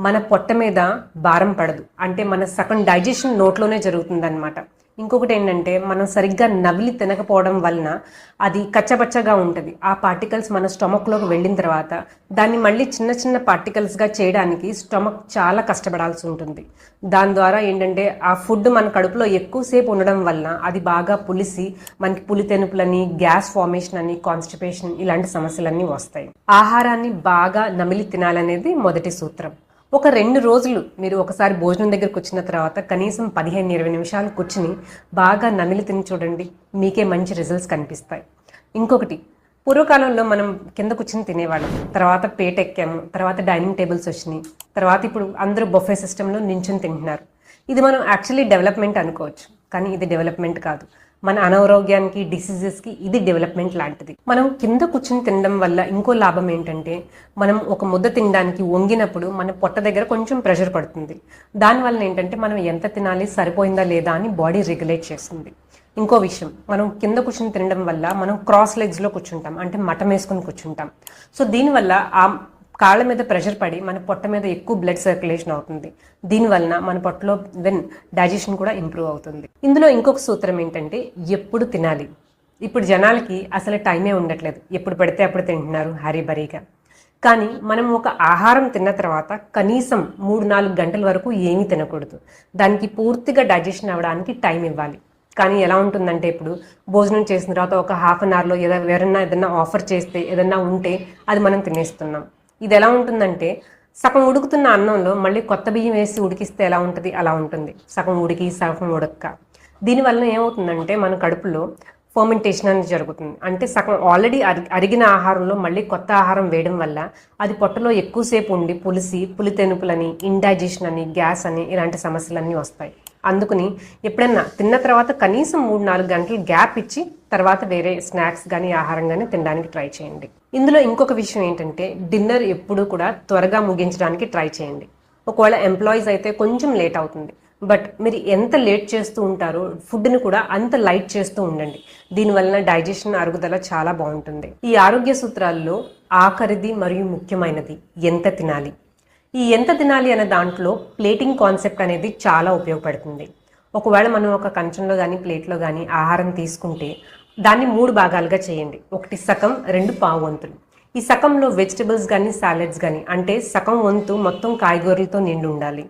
మన పొట్ట మీద భారం పడదు, అంటే మన సగం డైజెషన్ నోట్లోనే జరుగుతుందన్నమాట. ఇంకొకటి ఏంటంటే మనం సరిగ్గా నవిలి తినకపోవడం వలన అది కచ్చబచ్చగా ఉంటుంది. ఆ పార్టికల్స్ మన స్టమక్లోకి వెళ్ళిన తర్వాత దాన్ని మళ్ళీ చిన్న చిన్న పార్టికల్స్గా చేయడానికి స్టమక్ చాలా కష్టపడాల్సి ఉంటుంది. దాని ద్వారా ఏంటంటే ఆ ఫుడ్ మన కడుపులో ఎక్కువసేపు ఉండడం వలన అది బాగా పులిసి మనకి పులితెనుపులని, గ్యాస్ ఫార్మేషన్ అని, కాన్స్టిపేషన్ ఇలాంటి సమస్యలన్నీ వస్తాయి. ఆహారాన్ని బాగా నమిలి తినాలనేది మొదటి సూత్రం. ఒక 2 రోజులు మీరు ఒకసారి భోజనం దగ్గరకు వచ్చిన తర్వాత కనీసం 15-20 నిమిషాలు కూర్చుని బాగా నమిలి తిని చూడండి, మీకే మంచి రిజల్ట్స్ కనిపిస్తాయి. ఇంకొకటి, పూర్వకాలంలో మనం కింద కూర్చుని తినేవాళ్ళం, తర్వాత పేట ఎక్కాము, తర్వాత డైనింగ్ టేబుల్స్ వచ్చినాయి, తర్వాత ఇప్పుడు అందరూ బొఫే సిస్టంలో నించుని తింటున్నారు. ఇది మనం యాక్చువల్లీ డెవలప్మెంట్ అనుకోవచ్చు, కానీ ఇది డెవలప్మెంట్ కాదు. మన అనారోగ్యానికి, డిసీజెస్కి ఇది డెవలప్మెంట్ లాంటిది. మనం కింద కూర్చుని తినడం వల్ల ఇంకో లాభం ఏంటంటే, మనం ఒక ముద్ద తినడానికి వంగినప్పుడు మన పొట్ట దగ్గర కొంచెం ప్రెషర్ పడుతుంది. దానివల్ల ఏంటంటే మనం ఎంత తినాలి, సరిపోయిందా లేదా అని బాడీ రెగ్యులేట్ చేస్తుంది. ఇంకో విషయం, మనం కింద కూర్చుని తినడం వల్ల మనం క్రాస్ లెగ్స్లో కూర్చుంటాం, అంటే మటం వేసుకుని కూర్చుంటాం. సో దీనివల్ల ఆ కాళ్ళ మీద ప్రెషర్ పడి మన పొట్ట మీద ఎక్కువ బ్లడ్ సర్క్యులేషన్ అవుతుంది. దీనివలన మన పొట్టలో డైజెషన్ కూడా ఇంప్రూవ్ అవుతుంది. ఇందులో ఇంకొక సూత్రం ఏంటంటే ఎప్పుడు తినాలి. ఇప్పుడు జనాలకి అసలు టైమే ఉండట్లేదు, ఎప్పుడు పడితే అప్పుడు తింటున్నారు హరీబరీగా. కానీ మనం ఒక ఆహారం తిన్న తర్వాత కనీసం 3-4 గంటల వరకు ఏమీ తినకూడదు. దానికి పూర్తిగా డైజెషన్ అవ్వడానికి టైం ఇవ్వాలి. కానీ ఎలా ఉంటుందంటే, ఇప్పుడు భోజనం చేసిన తర్వాత ఒక హాఫ్ అన్ అవర్లో ఏదైనా ఆఫర్ చేస్తే ఏదన్నా ఉంటే అది మనం తినేస్తున్నాం. ఇది ఎలా ఉంటుందంటే, సగం ఉడుకుతున్న అన్నంలో మళ్ళీ కొత్త బియ్యం వేసి ఉడికిస్తే ఎలా ఉంటుంది, అలా ఉంటుంది. సగం ఉడికి సగం ఉడక్క. దీనివల్ల ఏమవుతుందంటే మన కడుపులో ఫర్మెంటేషన్ అనేది జరుగుతుంది. అంటే సగం ఆల్రెడీ అరిగిన ఆహారంలో మళ్ళీ కొత్త ఆహారం వేయడం వల్ల అది పొట్టలో ఎక్కువసేపు ఉండి పులితెనుపులని, ఇండైజెషన్ అని, గ్యాస్ అని ఇలాంటి సమస్యలన్నీ వస్తాయి. అందుకని ఎప్పుడన్నా తిన్న తర్వాత కనీసం 3-4 గంటలు గ్యాప్ ఇచ్చి తర్వాత వేరే స్నాక్స్ కానీ ఆహారం కానీ తినడానికి ట్రై చేయండి. ఇందులో ఇంకొక విషయం ఏంటంటే డిన్నర్ ఎప్పుడూ కూడా త్వరగా ముగించడానికి ట్రై చేయండి. ఒకవేళ ఎంప్లాయీస్ అయితే కొంచెం లేట్ అవుతుంది, బట్ మీరు ఎంత లేట్ చేస్తూ ఉంటారో ఫుడ్ని కూడా అంత లైట్ చేస్తూ ఉండండి. దీనివలన డైజెషన్, అరుగుదల చాలా బాగుంటుంది. ఈ ఆరోగ్య సూత్రాల్లో ఆఖరిది మరియు ముఖ్యమైనది ఎంత తినాలి. ఈ ఎంత తినాలి అనే దాంట్లో ప్లేటింగ్ కాన్సెప్ట్ అనేది చాలా ఉపయోగపడుతుంది. ఒకవేళ మనం ఒక కంచంలో కానీ ప్లేట్లో కానీ ఆహారం తీసుకుంటే దాన్ని 3 భాగాలుగా చేయండి. 1 సగం, 2 పావు వంతులు. ఈ సగంలో వెజిటబుల్స్ కానీ సాలెడ్స్ కానీ, అంటే సగం వంతు మొత్తం కాయగూరలతో నిండి ఉండాలి.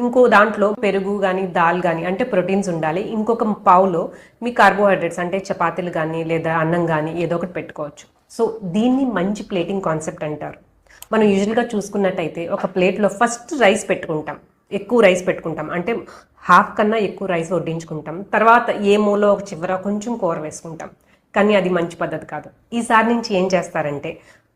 ఇంకో దాంట్లో పెరుగు కానీ దాల్ కానీ అంటే ప్రోటీన్స్ ఉండాలి. ఇంకొక పావులో మీ కార్బోహైడ్రేట్స్ అంటే చపాతీలు కానీ లేదా అన్నం కానీ ఏదో ఒకటి పెట్టుకోవచ్చు. సో దీన్ని మంచి ప్లేటింగ్ కాన్సెప్ట్ అంటారు. మనం యూజువల్గా చూసుకున్నట్టయితే ఒక ప్లేట్లో ఫస్ట్ రైస్ పెట్టుకుంటాం, ఎక్కువ రైస్ పెట్టుకుంటాం, అంటే హాఫ్ కన్నా ఎక్కువ రైస్ వడ్డించుకుంటాం. తర్వాత ఏ మూలో ఒక చివర కొంచెం కూర వేసుకుంటాం. కానీ అది మంచి పద్ధతి కాదు. ఈసారి నుంచి ఏం చేస్తారంటే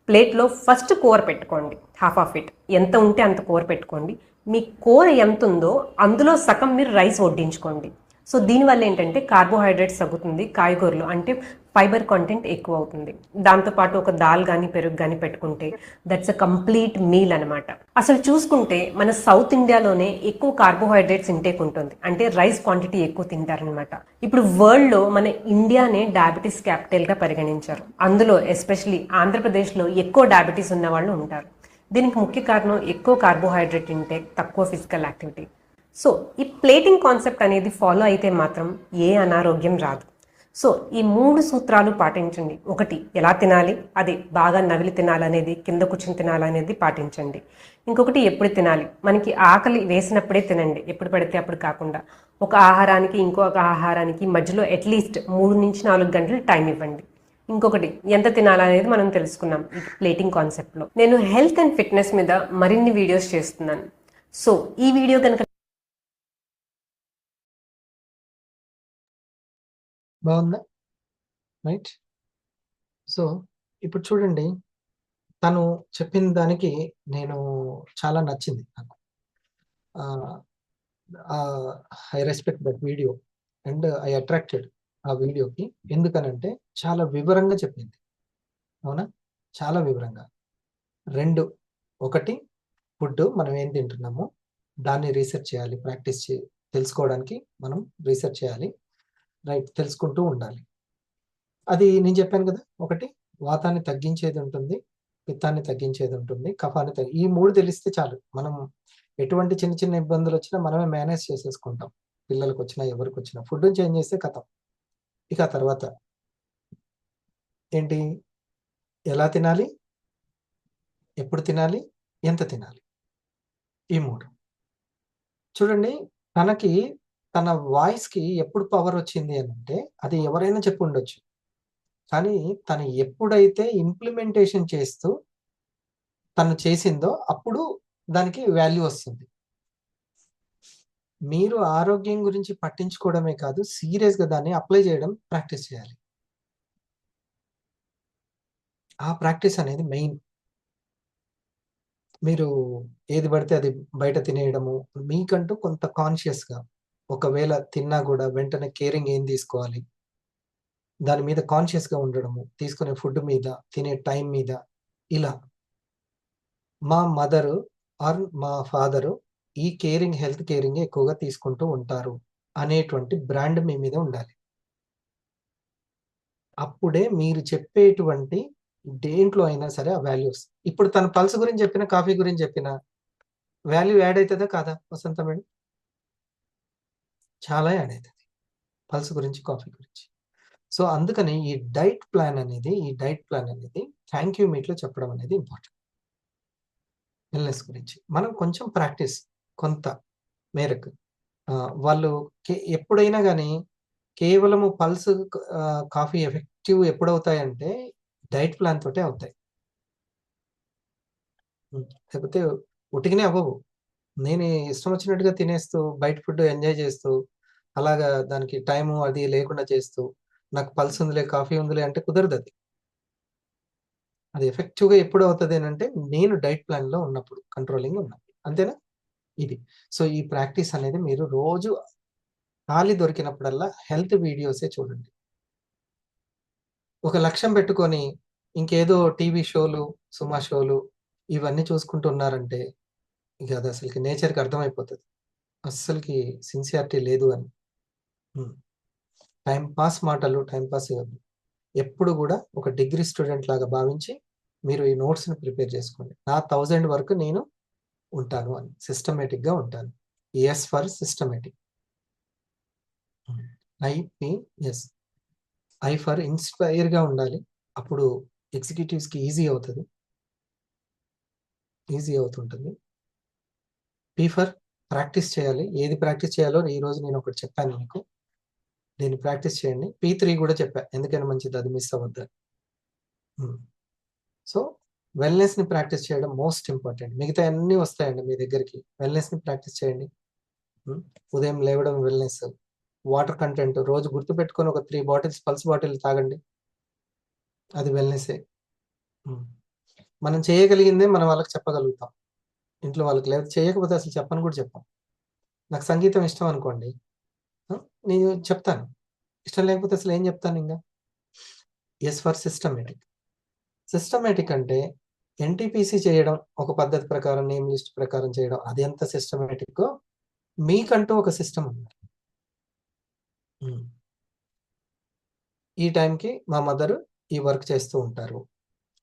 ప్లేట్లో ఫస్ట్ కూర పెట్టుకోండి, హాఫ్ ఆఫ్ ఇట్, ఎంత ఉంటే అంత కూర పెట్టుకోండి. మీ కూర ఎంత ఉందో అందులో సగం మీరు రైస్ వడ్డించుకోండి. సో దీనివల్ల ఏంటంటే కార్బోహైడ్రేట్స్ తగ్గుతుంది, కాయగూరలు అంటే ఫైబర్ కంటెంట్ ఎక్కువ అవుతుంది. దాంతోపాటు ఒక దాల్ కానీ పెరుగు కానీ పెట్టుకుంటే దట్స్ అ కంప్లీట్ మీల్ అనమాట. అసలు చూసుకుంటే మన సౌత్ ఇండియాలోనే ఎక్కువ కార్బోహైడ్రేట్స్ ఇంటేక్ ఉంటుంది, అంటే రైస్ క్వాంటిటీ ఎక్కువ తింటారనమాట. ఇప్పుడు వరల్డ్లో మన ఇండియానే డయాబెటీస్ క్యాపిటల్గా పరిగణించారు. అందులో ఎస్పెషలీ ఆంధ్రప్రదేశ్లో ఎక్కువ డయాబెటీస్ ఉన్న వాళ్ళు ఉంటారు. దీనికి ముఖ్య కారణం ఎక్కువ కార్బోహైడ్రేట్ ఇంటేక్, తక్కువ ఫిజికల్ యాక్టివిటీ. సో ఈ ప్లేటింగ్ కాన్సెప్ట్ అనేది ఫాలో అయితే మాత్రం ఏ అనారోగ్యం రాదు. సో ఈ 3 సూత్రాలు పాటించండి. 1 ఎలా తినాలి, అది బాగా నవిలి తినాలనేది, కింద కూర్చుని తినాలనేది పాటించండి. ఇంకొకటి ఎప్పుడు తినాలి, మనకి ఆకలి వేసినప్పుడే తినండి, ఎప్పుడు పడితే అప్పుడు కాకుండా. ఒక ఆహారానికి ఇంకొక ఆహారానికి మధ్యలో అట్లీస్ట్ 3-4 గంటలు టైం ఇవ్వండి. ఇంకొకటి ఎంత తినాలనేది మనం తెలుసుకున్నాం ఈ ప్లేటింగ్ కాన్సెప్ట్లో. నేను హెల్త్ అండ్ ఫిట్నెస్ మీద మరిన్ని వీడియోస్ చేస్తున్నాను. సో ఈ వీడియో కనుక బాగుందా? రైట్. సో ఇప్పుడు చూడండి, తను చెప్పిన దానికి నేను చాలా నచ్చింది నాకు. I respect that video and I attracted ఆ వీడియోకి. ఎందుకనంటే చాలా వివరంగా చెప్పింది. అవునా? చాలా వివరంగా. 2, 1 ఫుడ్ మనం ఏం తింటున్నామో దాన్ని రీసెర్చ్ చేయాలి, ప్రాక్టీస్ తెలుసుకోవడానికి మనం రీసెర్చ్ చేయాలి. రైట్, తెలుసుకుంటూ ఉండాలి. అది నేను చెప్పాను కదా, 1 వాతాన్ని తగ్గించేది ఉంటుంది, పిత్తాన్ని తగ్గించేది ఉంటుంది, కఫాన్ని ఈ 3 తెలిస్తే చాలు. మనం ఎటువంటి చిన్న చిన్న ఇబ్బందులు వచ్చినా మనమే మేనేజ్ చేసేసుకుంటాం. పిల్లలకు వచ్చినా ఎవరికి వచ్చినా ఫుడ్ చేంజ్ చేస్తే కథం. ఇక తర్వాత ఏంటి, ఎలా తినాలి, ఎప్పుడు తినాలి, ఎంత తినాలి, ఈ 3. చూడండి, తనకి తన వాయిస్కి ఎప్పుడు పవర్ వచ్చింది అని అంటే అది ఎవరైనా చెప్పి ఉండొచ్చు. కానీ తను ఎప్పుడైతే ఇంప్లిమెంటేషన్ చేస్తూ తను చేసిందో అప్పుడు దానికి వాల్యూ వస్తుంది. మీరు ఆరోగ్యం గురించి పట్టించుకోవడమే కాదు, సీరియస్గా దాన్ని అప్లై చేయడం ప్రాక్టీస్ చేయాలి. ఆ ప్రాక్టీస్ అనేది మెయిన్. మీరు ఏది పడితే అది బయట తినేయడము, మీకంటూ కొంత కాన్షియస్గా, ఒకవేళ తిన్నా కూడా వెంటనే కేరింగ్ ఏం తీసుకోవాలి, దాని మీద కాన్షియస్గా ఉండడము, తీసుకునే ఫుడ్ మీద, తినే టైం మీద. ఇలా మా మదరు ఆర్ మా ఫాదరు ఈ కేరింగ్, హెల్త్ కేరింగ్ ఎక్కువగా తీసుకుంటూ ఉంటారు అనేటువంటి బ్రాండ్ మీ మీద ఉండాలి. అప్పుడే మీరు చెప్పేటువంటి దేంట్లో అయినా సరే ఆ వాల్యూస్. ఇప్పుడు తన పల్స్ గురించి చెప్పిన, కాఫీ గురించి చెప్పిన వాల్యూ యాడ్ అవుతుందా కాదా వసంత మేడం? చాలా యాడ్ అవుతుంది పల్స్ గురించి, కాఫీ గురించి. సో అందుకని ఈ డైట్ ప్లాన్ అనేది థ్యాంక్ యూ మీట్లో చెప్పడం అనేది ఇంపార్టెంట్. వెల్నెస్ గురించి మనం కొంచెం ప్రాక్టీస్ కొంత మేరకు వాళ్ళు ఎప్పుడైనా కానీ కేవలము పల్స్, కాఫీ ఎఫెక్టివ్ ఎప్పుడవుతాయంటే డైట్ ప్లాన్ తోటే అవుతాయి. లేకపోతే ఉట్టిగానే అవ్వవు. నేను ఇష్టం వచ్చినట్టుగా తినేస్తూ, బయట ఫుడ్ ఎంజాయ్ చేస్తూ, అలాగా దానికి టైము అది లేకుండా చేస్తూ, నాకు పల్స్ ఉందిలే, కాఫీ ఉందిలే అంటే కుదరదది. అది ఎఫెక్టివ్‌గా ఎప్పుడు అవుతదనంటే, నేను డైట్ ప్లాన్‌లో ఉన్నప్పుడు, కంట్రోలింగ్ ఉన్నప్పుడు. అంతేనా? ఇది. సో, ఈ ప్రాక్టీస్ అనేది మీరు రోజు ఖాళీ దొరికినప్పుడల్లా హెల్త్ వీడియోసే చూడండి. ఒక లక్ష్యం పెట్టుకొని, ఇంకేదో టీవీ షోలు, సుమా షోలు ఇవన్నీ చూసుకుంటూ ఉన్నారంటే, ఇక అది అసలకి నేచర్‌కి అర్థమైపోతది. అస్సలకి సిన్సియారిటీ లేదు అని. హ్మ్. టైమ్ పాస్ మాటలు, టైమ్ పాస్ ఎప్పుడు గూడా ఒక డిగ్రీ స్టూడెంట్ లాగా భావించి, మీరు ఈ నోట్స్‌ని ప్రిపేర్ చేసుకోండి. నా 1000 వరకు నేను ఉంటాను అని. సిస్టమాటిక్‌గా ఉంటాను. S for systematic. Hmm. Yes. I for ఇన్‌స్పైర్‌గా ఉండాలి. అప్పుడు ఎగ్జిక్యూటివ్స్‌కి ఈజీ అవుతుంటుంది. పి ఫర్ ప్రాక్టీస్ చేయాలి. ఏది ప్రాక్టీస్ చేయాలో ఈరోజు నేనొకటి చెప్పాను మీకు. దీన్ని ప్రాక్టీస్ చేయండి. పి3 గూడా చెప్పా. ఎందుకైనా మంచిది అది మిస్ అవ్వద్దని. హ్మ్. సో, వెల్‌నెస్‌ని ప్రాక్టీస్ చేయడం మోస్ట్ ఇంపార్టెంట్. మిగతాయన్నీ వస్తాయండి మీ దగ్గరికి. వెల్‌నెస్‌ని ప్రాక్టీస్ చేయండి. హ్మ్. ఉదయం లేవడం వెల్‌నెస్. వాటర్ కంటెంట్ రోజు గుర్తుపెట్టుకొని ఒక 3 బాటిల్స్ పల్స్ బాటిల్ తాగండి. అది వెల్‌నెస్సే. హ్మ్. మనం చేయగలిగిందే మనం వాళ్ళకి చెప్పగలుగుతాం. ఇంట్లో వాళ్ళకి. లేకపోతే చేయకపోతే అసలు చెప్పను కూడా చెప్పం. నాకు సంగీతం ఇష్టం అనుకోండి. ఆ! నేను చెప్తాను. ఇష్టం లేకపోతే అసలు ఏం చెప్తానింక? S for systematic. సిస్టమాటిక్ అంటే ఎన్‌టిపిసి చేయడం, ఒక పద్ధతి ప్రకారం, నేమ్ లిస్ట్ ప్రకారం చేయడం. అది ఎంత సిస్టమాటిక్కో మీకంటూ ఒక సిస్టమ్ ఉంది. హ్మ్. ఈ టైంకి మా మదరు ఈ వర్క్ చేస్తూ ఉంటారు.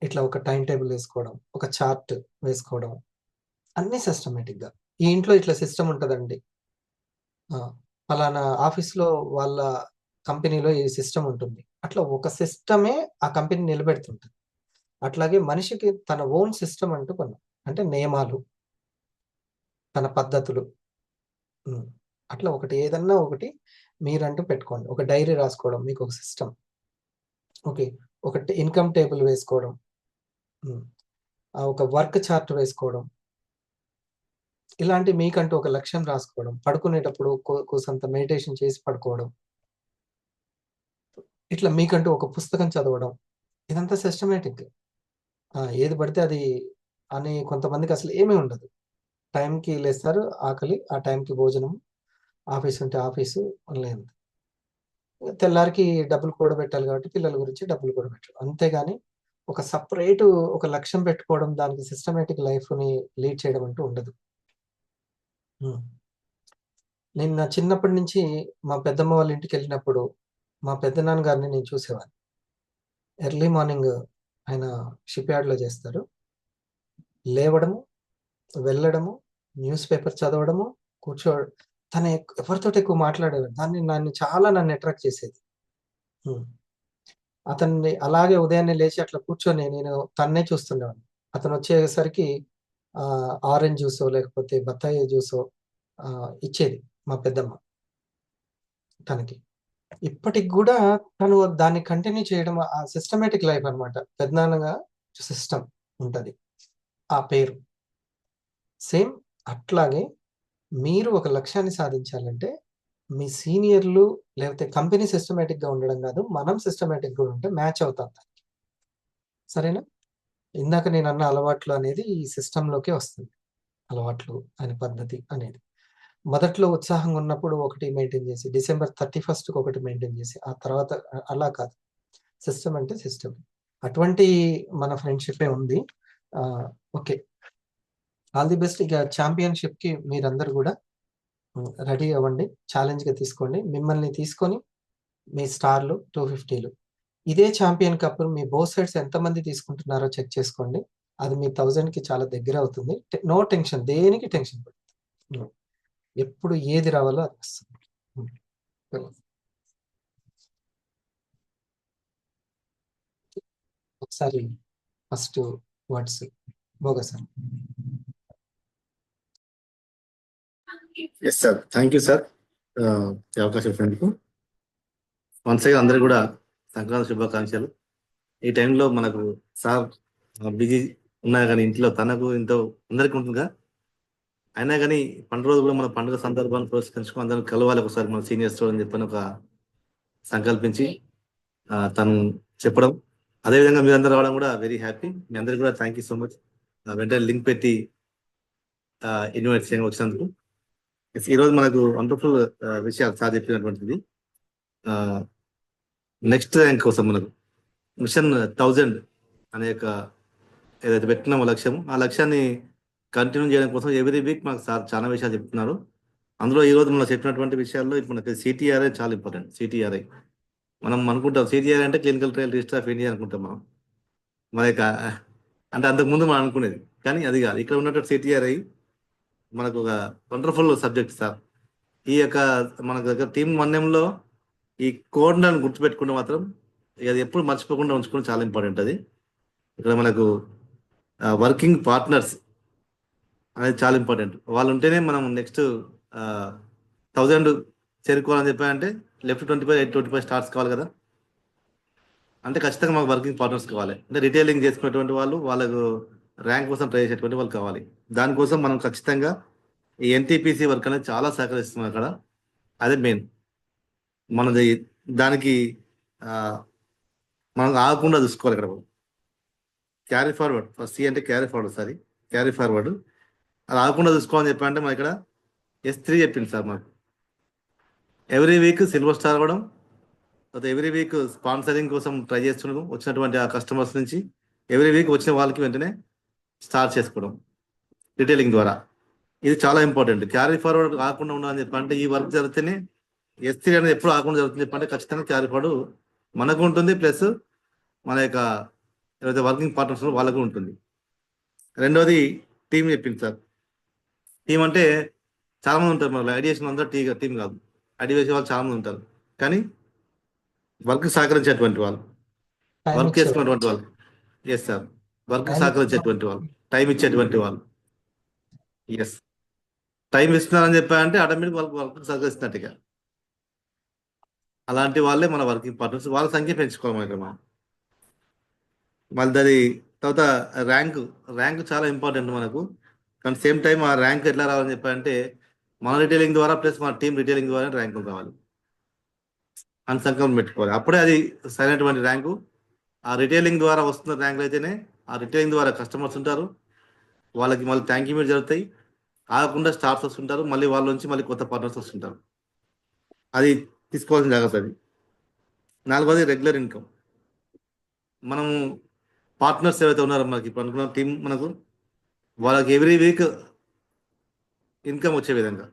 ఇట్లా ఒక టైమ్ టేబుల్ వేసుకోవడం, ఒక చార్ట్ వేసుకోవడం, అన్నీ సిస్టమాటిక్‌గా. ఈ ఇంట్లో ఇట్లా సిస్టమ్ ఉంటదండి. ఆ! పలానా ఆఫీస్‌లో వాళ్ళ కంపెనీలో ఈ సిస్టమ్ ఉంటుంది. అట్లా ఒక సిస్టమే ఆ కంపెనీ నిలబెడుతుంటది. అట్లాగే మనిషికి తన ఓన్ సిస్టమ్ అంటూ కొన్ని అంటే నియమాలు, తన పద్ధతులు. హ్మ్. అట్లా ఒకటి ఏదన్నా ఒకటి మీరంటూ పెట్టుకోండి. ఒక డైరీ రాసుకోవడం మీకొక సిస్టమ్. ఓకే. ఒకటి ఇన్‌కమ్ టేబుల్ వేసుకోవడం. హ్మ్. ఒక వర్క్ చార్ట్ వేసుకోవడం. ఇలాంటి మీకంటూ ఒక లక్ష్యం రాసుకోవడం. పడుకునేటప్పుడు కూసంత మెడిటేషన్ చేసి పడుకోవడం. ఇట్లా మీకంటూ ఒక పుస్తకం చదవడం. ఇదంతా సిస్టమాటిక్. ఏది పడితే అది అని కొంతమందికి అసలు ఏమీ ఉండదు. టైంకి లేస్తారు, ఆకలి, ఆ టైంకి భోజనం, ఆఫీస్ ఉంటే ఆఫీసు లేదు. తెల్లారికి డబ్బులు కూడబెట్టాలి కాబట్టి పిల్లల గురించి డబ్బులు కూడబెట్టడం. అంతేగాని ఒక సెపరేటు ఒక లక్ష్యం పెట్టుకోవడం, దానికి సిస్టమాటిక్ లైఫ్‌ని లీడ్ చేయడం అంటూ ఉండదు. హ్మ్. నేను నా చిన్నప్పటి నుంచి మా పెద్దమ్మ వాళ్ళ ఇంటికెళ్ళినప్పుడు, మా పెద్దనాన్న గారిని నేను చూసేవాడిని. ఎర్లీ మార్నింగ్ ఆయన షిప్ యార్డ్‌లో చేస్తారు. లేవడము, వెళ్ళడము, న్యూస్ పేపర్ చదవడము, కూర్చో తను ఎవరితోటి ఎక్కువ మాట్లాడేవాడు. నన్ను చాలా అట్రాక్ట్ చేసేది. హ్మ్. అతన్ని అలాగే ఉదయాన్నే లేచి అట్లా కూర్చొని నేను తన్నే చూస్తుండేవాడిని. అతనొచ్చేసరికి ఆరెంజ్ జ్యూసో, లేకపోతే బత్తాయి జ్యూసో ఇచ్చేది మా పెద్దమ్మ తనకి. ఇప్పటికి గూడా తను దాన్ని కంటిన్యూ చేయడం సిస్టమాటిక్ లైఫ్ అన్నమాట. పెదనాన్నగా సిస్టమ్ ఉంటది. ఆ పేరు. సేమ్ అట్లాగే మీరు ఒక లక్ష్యాన్ని సాధించాలంటే, మీ సీనియర్‌లు లేకపోతే కంపెనీ సిస్టమాటిక్‌గా ఉండడం గాదు. మనం సిస్టమాటిక్‌గా ఉంటే మ్యాచ్ అవుతాం దానికి. సరేనా? ఇందాక నేనన్న అలవాట్లు అనేది ఈ సిస్టమ్‌లోకే వస్తుంది. అలవాట్లు అనే పద్ధతి అనేది. మొదట్లో ఉత్సాహంగా ఉన్నప్పుడు ఒకటి మెయింటైన్ చేసి, డిసెంబర్ 31కి ఒకటి మెయింటైన్ చేసి, ఆ తర్వాత అలా కాదు. సిస్టమ్ అంటే సిస్టమ్. అటువంటి మన ఫ్రెండ్‌షిప్పే ఉంది. ఓకే. All the best. ఇక చాంపియన్‌షిప్‌కి మీరందరూ గూడా రెడీ అవ్వండి. ఛాలెంజ్‌గా తీసుకోండి. మిమ్మల్ని తీసుకొని మీ స్టార్‌లు 250లు. ఇదే చాంపియన్ కప్ మీ బోత్ సైడ్స్ ఎంతమంది తీసుకుంటున్నారో చెక్ చేసుకోండి. అది మీ 1000కి చాలా దగ్గరవుతుంది. No tension. దేనికి టెన్షన్ పడొద్దు. హ్మ్. ఎప్పుడు ఏది రావాలో అది వస్తుంది. హ్మ్. ఒకసారి ఫస్ట్ వర్డ్స్ భోగా sir. Yes sir. Thank you sir ఈ అవకాశం ఇచ్చినందుకు. వన్స్ అగైన్ అందరికీ కూడా సంక్రాంతి శుభాకాంక్షలు. ఈ టైంలో మనకు సార్ బిజీ ఉన్నా కానీ ఇంట్లో తనకు ఇంట్లో అందరికీ ఉంటుందిగా అయినా కానీ పండుగ రోజు కూడా మన పండుగ సందర్భాన్ని పురస్కరించుకుని అందరం కలవాలి ఒకసారి మన సీనియర్స్ అని చెప్పని ఒక సంకల్పించి తను చెప్పడం, అదేవిధంగా మీరందరూ రావడం కూడా వెరీ హ్యాపీ. మీ అందరికీ కూడా థ్యాంక్ యూ సో మచ్. వెంటనే లింక్ పెట్టి ఇన్వైట్ చేయడం వచ్చినందుకు. ఈరోజు మనకు వండర్ఫుల్ విషయాలు సార్ చెప్పినటువంటిది. నెక్స్ట్ ర్యాంక్ కోసం మనకు మిషన్ 1000 అనే ఏదైతే పెట్టినామో లక్ష్యం, ఆ లక్ష్యాన్ని కంటిన్యూ చేయడం కోసం ఎవ్రీ వీక్ మనకు సార్ చాలా విషయాలు చెప్తున్నారు. అందులో ఈరోజు మనం చెప్పినటువంటి విషయాల్లో ఇప్పుడు మనకి CTRI చాలా ఇంపార్టెంట్. CTRI మనం అనుకుంటాం CTRI అంటే clinical trial register of India అనుకుంటాం మనం. మన యొక్క అంటే అంతకుముందు మనం అనుకునేది, కానీ అది కాదు. ఇక్కడ ఉన్నటువంటి CTRI మనకు ఒక వండర్ఫుల్ సబ్జెక్ట్ సార్. ఈ యొక్క మన దగ్గర టీమ్ 1Mలో ఈ కోడ్లను గుర్తుపెట్టుకుంటే మాత్రం అది ఎప్పుడు మర్చిపోకుండా ఉంచుకోవడం చాలా ఇంపార్టెంట్. అది ఇక్కడ మనకు వర్కింగ్ పార్ట్నర్స్ అనేది చాలా ఇంపార్టెంట్. వాళ్ళు ఉంటేనే మనం నెక్స్ట్ 1000 చేరుకోవాలని చెప్పారంటే లెఫ్ట్ 25 రైట్ 25 స్టార్ట్స్ కావాలి కదా. అంటే ఖచ్చితంగా మాకు వర్కింగ్ పార్ట్నర్స్ కావాలి. అంటే రిటైలింగ్ చేసుకునేటువంటి వాళ్ళు, వాళ్ళకు ర్యాంక్ కోసం ట్రై చేసేటువంటి వాళ్ళు కావాలి. దానికోసం మనం ఖచ్చితంగా ఈ NTPC వర్క్ అనేది చాలా సహకరిస్తున్నాం అక్కడ. అదే మెయిన్ మనది. దానికి మనం ఆగకుండా చూసుకోవాలి. ఇక్కడ క్యారీ ఫార్వర్డ్, ఫస్ట్ C అంటే carry forward, sorry carry forward, అది ఆగకుండా చూసుకోవాలని చెప్పారంటే మన ఇక్కడ S3 చెప్పింది సార్. మాకు ఎవ్రీ వీక్ సిల్వర్ స్టార్ అవ్వడం, ఎవ్రీ వీక్ స్పాన్సరింగ్ కోసం ట్రై చేస్తున్నాం వచ్చినటువంటి ఆ కస్టమర్స్ నుంచి. ఎవ్రీ వీక్ వచ్చిన వాళ్ళకి వెంటనే స్టార్ట్ చేసుకోవడం రిటైలింగ్ ద్వారా. ఇది చాలా ఇంపార్టెంట్. క్యారీ ఫార్వర్డ్ ఆగకుండా ఉండాలని చెప్పంటే ఈ వర్క్ జరిగితేనే S3 అనేది ఎప్పుడు ఆగకుండా జరుగుతుంది చెప్పంటే ఖచ్చితంగా క్యారీ ఫార్వర్డ్ మనకు ఉంటుంది, ప్లస్ మన యొక్క ఏదైతే వర్కింగ్ పార్ట్నర్స్ వాళ్ళకు ఉంటుంది. రెండోది టీం చెప్పింది సార్. టీం అంటే చాలా మంది ఉంటారు. మన ఐడియేషన్ అందరూ టీం కాదు, ఐడియా వేసే వాళ్ళు చాలా మంది ఉంటారు. కానీ వర్క్ సహకరించేటువంటి వాళ్ళు, వర్క్ చేసుకున్నటువంటి వాళ్ళు, ఎస్ సార్, వర్క్ సహకరించేటువంటి వాళ్ళు, టైం ఇచ్చేటువంటి వాళ్ళు. ఎస్, టైం ఇస్తున్నారని చెప్పారంటే ఆటోమేటిక్ వాళ్ళకి వర్క్ సహకరిస్తున్నట్టుగా. అలాంటి వాళ్ళే మన వర్కింగ్ పార్ట్నర్స్. వాళ్ళ సంఖ్య పెంచుకోవాలి ఇక్కడ మనం. మళ్ళీ దాని తర్వాత ర్యాంక్ చాలా ఇంపార్టెంట్ మనకు. కానీ సేమ్ టైం ఆ ర్యాంక్ ఎట్లా రావాలని చెప్పారంటే మన రిటైలింగ్ ద్వారా ప్లస్ మన టీం రిటైలింగ్ ద్వారా ర్యాంకులు రావాలి అని సంకల్పం పెట్టుకోవాలి. అప్పుడే అది సరైనటువంటి ర్యాంకు. ఆ రిటైలింగ్ ద్వారా వస్తున్న ర్యాంకులు అయితేనే ఆ రిటైలింగ్ ద్వారా కస్టమర్స్ ఉంటారు, వాళ్ళకి మళ్ళీ థ్యాంక్ యూ మీట్ జరుగుతాయి, ఆగకుండా స్టాఫ్స్ వస్తుంటారు, మళ్ళీ వాళ్ళ నుంచి మళ్ళీ కొత్త పార్ట్నర్స్ వస్తుంటారు. అది తీసుకోవాల్సిన జాగ్రత్త. అది నాలుగోది రెగ్యులర్ ఇన్కమ్. మనము పార్ట్నర్స్ ఏవైతే ఉన్నారో మనకి ఇప్పుడు అనుకున్న టీం, మనకు వాళ్ళకి ఎవ్రీ వీక్ ఇన్కమ్ వచ్చే విధంగా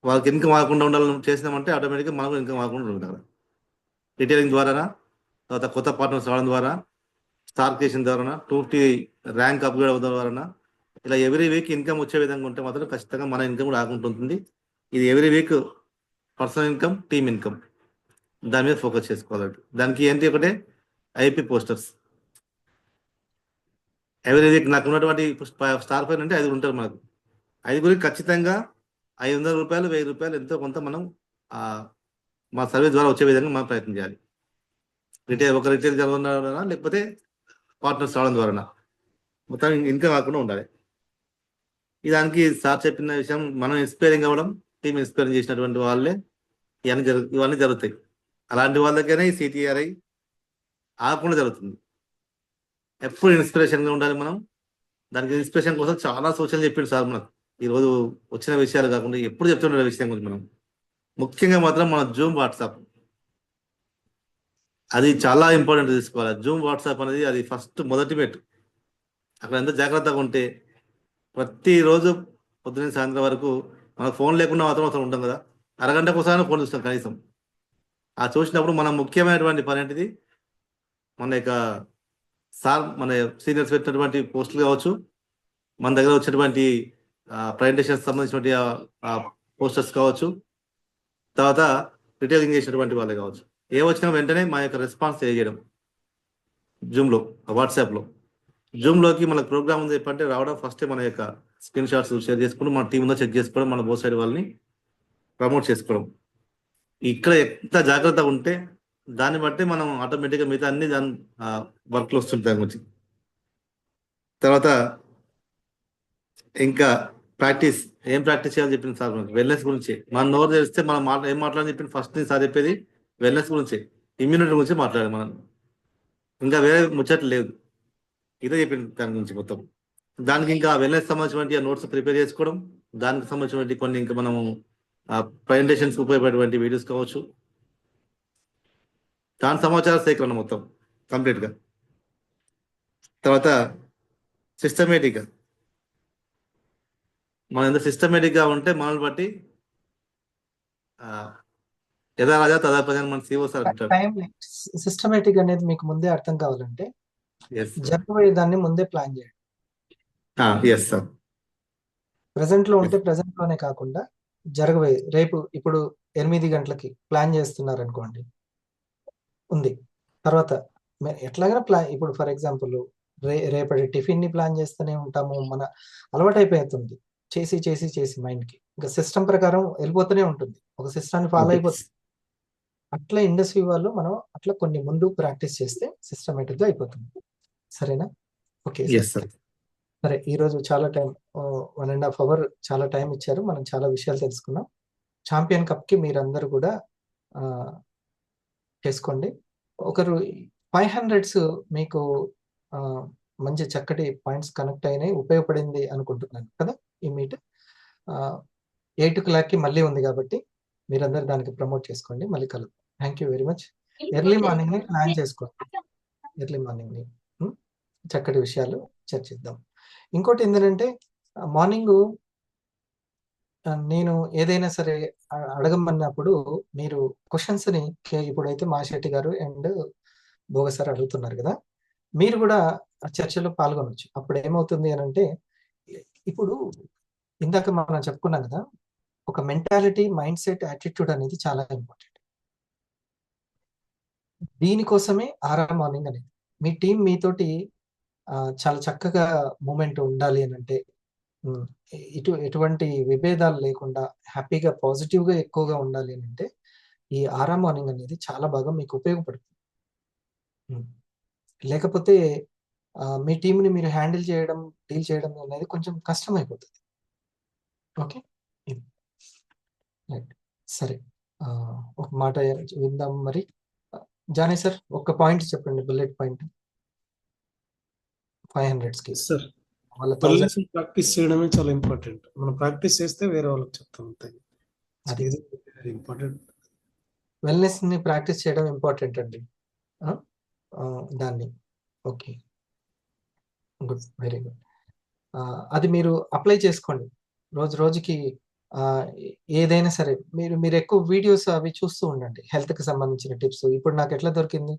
వాళ్ళకి ఇన్కమ్ ఆగకుండా ఉండాలని చేసినామంటే ఆటోమేటిక్గా మనకు ఇన్కమ్ ఆగకుండా ఉండాలి. రిటైలింగ్ ద్వారా, తర్వాత కొత్త పార్ట్నర్స్ రావడం ద్వారా, స్టార్కేషన్ ద్వారా, 250 ర్యాంక్ అప్గ్రేడ్ అవ్వడం ద్వారా, ఇలా ఎవ్రీ వీక్ ఇన్కమ్ వచ్చే విధంగా ఉంటే మాత్రం ఖచ్చితంగా మన ఇన్కమ్ కూడా ఆగుంటుంది. ఇది every week personal income, team income, దాని మీద ఫోకస్ చేసుకోవాలి. దానికి ఏంటి ఒకటే IP పోస్టర్స్. ఎవ్రీ వీక్ నాకు ఉన్నటువంటి స్టార్ ఫైన్ అంటే 5 ఉంటారు మనకు. 5 ఖచ్చితంగా 500 రూపాయలు 1000 రూపాయలు ఎంతో కొంత మనం మా సర్వీస్ ద్వారా వచ్చే విధంగా మనం ప్రయత్నం చేయాలి. ఒక రిటైల్ ద్వారా లేకపోతే పార్ట్నర్స్ రావడం ద్వారా మొత్తం ఇన్కమ్ కాకుండా ఉండాలి. దానికి సార్ చెప్పిన విషయం, మనం ఇన్స్పైరింగ్ అవ్వడం, టీమ్ ఇన్స్పైరింగ్ చేసినటువంటి వాళ్ళే ఇవన్నీ జరుగుతాయి. అలాంటి వాళ్ళ దగ్గరనే ఈ CTRI ఆగకుండా జరుగుతుంది. ఎప్పుడు ఇన్స్పిరేషన్గా ఉండాలి మనం. దానికి ఇన్స్పిరేషన్ కోసం చాలా సూచనలు చెప్పిండు సార్ మనకు. ఈరోజు వచ్చిన విషయాలు కాకుండా ఎప్పుడు చెప్తున్న విషయం గురించి మనం ముఖ్యంగా మాత్రం మన జూమ్ వాట్సాప్, అది చాలా ఇంపార్టెంట్ తీసుకోవాలి. జూమ్ వాట్సాప్ అనేది అది ఫస్ట్ మొదటి పెట్టు. అక్కడ ఎంత జాగ్రత్తగా ఉంటే ప్రతిరోజు పొద్దున్న సాయంత్రం వరకు మనకు ఫోన్ లేకుండా మాత్రం అసలు ఉంటాం కదా. అరగంటకు ఒకసారి ఫోన్ చూస్తాం కనీసం. ఆ చూసినప్పుడు మనం ముఖ్యమైనటువంటి పని ఏంటిది, మన యొక్క సార్ మన సీనియర్స్ పెట్టినటువంటి పోస్టులు కావచ్చు, మన దగ్గర వచ్చినటువంటి ప్రజెంటేషన్స్ సంబంధించినటువంటి పోస్టర్స్ కావచ్చు, తర్వాత రిటైలింగ్ చేసినటువంటి వాళ్ళే కావచ్చు, ఏ వచ్చినా వెంటనే మా యొక్క రెస్పాన్స్ తెలియజేయడం. జూమ్లో, వాట్సాప్లో, జూమ్లోకి మనకు ప్రోగ్రామ్ ఉంది చెప్పంటే రావడం, ఫస్టే మన యొక్క స్క్రీన్ షాట్స్ షేర్ చేసుకోవడం, మన టీం ఉందో చెక్ చేసుకోవడం, మన బోత్ సైడ్ వాళ్ళని ప్రమోట్ చేసుకోవడం. ఇక్కడ ఎంత జాగ్రత్తగా ఉంటే దాన్ని బట్టి మనం ఆటోమేటిక్గా మిగతా అన్ని దాని వర్క్లో వస్తుంటాయి దాని గురించి. తర్వాత ఇంకా ప్రాక్టీస్ ఏం ప్రాక్టీస్ చేయాలని చెప్పింది సార్ మనకి వెల్నెస్ గురించి. మన నోరు తెలిస్తే మనం ఏం మాట్లాడాలని చెప్పింది ఫస్ట్ సార్ చెప్పేది వెల్నెస్ గురించి, ఇమ్యూనిటీ గురించి మాట్లాడాలి మనం. ఇంకా వేరే ముచ్చట్లు లేదు, ఇదే చెప్పింది దాని గురించి మొత్తం. దానికి ఇంకా వెల్నెస్ సంబంధించిన నోట్స్ ప్రిపేర్ చేసుకోవడం, దానికి సంబంధించిన కొన్ని ఇంకా మనము ప్రజెంటేషన్స్ ఉపయోగపడేటువంటి వీడియోస్ కావచ్చు, దాని సమాచార సేకరణ మొత్తం కంప్లీట్గా. తర్వాత సిస్టమేటిక్గా మనం ఎంత సిస్టమేటిక్గా ఉంటే మనల్ని బట్టి యథా రాజా తదా ప్రజా మన సిఓ సార్ అంటారు. టైం సిస్టమేటిక్ అనేది మీకు ముందే అర్థం కావాలంటే ఎస్ జరగబోయే దాన్ని ముందే ప్లాన్ చేయండి. Yes sir. ప్రెసెంట్ లో ఉంటే ప్రెసెంట్ లోనే కాకుండా జరగబోయే రేపు ఇప్పుడు 8 గంటలకి ప్లాన్ చేస్తున్నారు అనుకోండి, ఉంది. తర్వాత ఎట్లాగైనా ప్లాన్, ఇప్పుడు ఫర్ ఎగ్జాంపుల్ రేపటి టిఫిన్ ని ప్లాన్ చేస్తూనే ఉంటాము, మన అలవాటు అయిపోతుంది చేసి చేసి చేసి మైండ్ కి, ఇంకా సిస్టమ్ ప్రకారం వెళ్ళిపోతూనే ఉంటుంది, ఒక సిస్టాన్ని ఫాలో అయిపోతుంది. అట్లా ఇండస్ట్రీ వాళ్ళు మనం అట్లా కొన్ని ముందు ప్రాక్టీస్ చేస్తే సిస్టమేటిక్ గా అయిపోతుంది. సరేనా? Okay yes sir. సరే, ఈరోజు చాలా టైం 1.5 hours చాలా టైం ఇచ్చారు, మనం చాలా విషయాలు తెలుసుకున్నాం. ఛాంపియన్ కప్ కి మీరందరూ కూడా చేసుకోండి. ఒకరు 500s మీకు మంచి చక్కటి పాయింట్స్ కనెక్ట్ అయినాయి, ఉపయోగపడింది అనుకుంటున్నాను కదా ఈ మీట్. 8 o'clock మళ్ళీ ఉంది కాబట్టి మీరందరూ దానికి ప్రమోట్ చేసుకోండి. మళ్ళీ కలుద్దాం. Thank you very much. Early morning ని ప్లాన్ చేసుకోండి, ఎర్లీ మార్నింగ్ ని చక్కటి విషయాలు చర్చిద్దాం. ఇంకోటి ఏంటంటే మార్నింగ్ నేను ఏదైనా సరే అడగమన్నప్పుడు మీరు క్వశ్చన్స్ ని ఇప్పుడైతే మాషెట్టి గారు అండ్ భోగ సార్ అడుగుతున్నారు కదా, మీరు కూడా చర్చలో పాల్గొనవచ్చు. అప్పుడు ఏమవుతుంది అని అంటే, ఇప్పుడు ఇందాక మనం చెప్పుకున్నాం కదా, ఒక మెంటాలిటీ, మైండ్ సెట్, యాటిట్యూడ్ అనేది చాలా ఇంపార్టెంట్. దీనికోసమే మార్నింగ్ అనేది మీ టీం మీతోటి చాలా చక్కగా మూమెంట్ ఉండాలి అని అంటే, ఎటువంటి విభేదాలు లేకుండా హ్యాపీగా పాజిటివ్గా ఎక్కువగా ఉండాలి అని అంటే ఈ మార్నింగ్ అనేది చాలా బాగా మీకు ఉపయోగపడుతుంది. లేకపోతే మీ టీంని మీరు హ్యాండిల్ చేయడం, డీల్ చేయడం అనేది కొంచెం కష్టం అయిపోతుంది. ఓకే, రైట్, సరే. ఒక మాట విందాం మరి. జానీ సార్ ఒక పాయింట్ చెప్పండి, బుల్లెట్ పాయింట్ 500s కి. సార్, వాళ్ళ ప్రాక్టీస్ చేయడమే చాలా ఇంపార్టెంట్. మనం ప్రాక్టీస్ చేస్తే వేరే వాళ్ళకి చెప్తాం అంతే. ఇంపార్టెంట్ వెల్నెస్ ని ప్రాక్టీస్ చేయడం ఇంపార్టెంట్ అండి, దాన్ని. Okay, good, very good. అది మీరు అప్లై చేసుకోండి రోజు రోజుకి. ఏదైనా సరే మీరు ఎక్కువ వీడియోస్ అవి చూస్తూ ఉండండి, హెల్త్ కి సంబంధించిన టిప్స్. ఇప్పుడు నాకు ఎట్లా దొరికింది,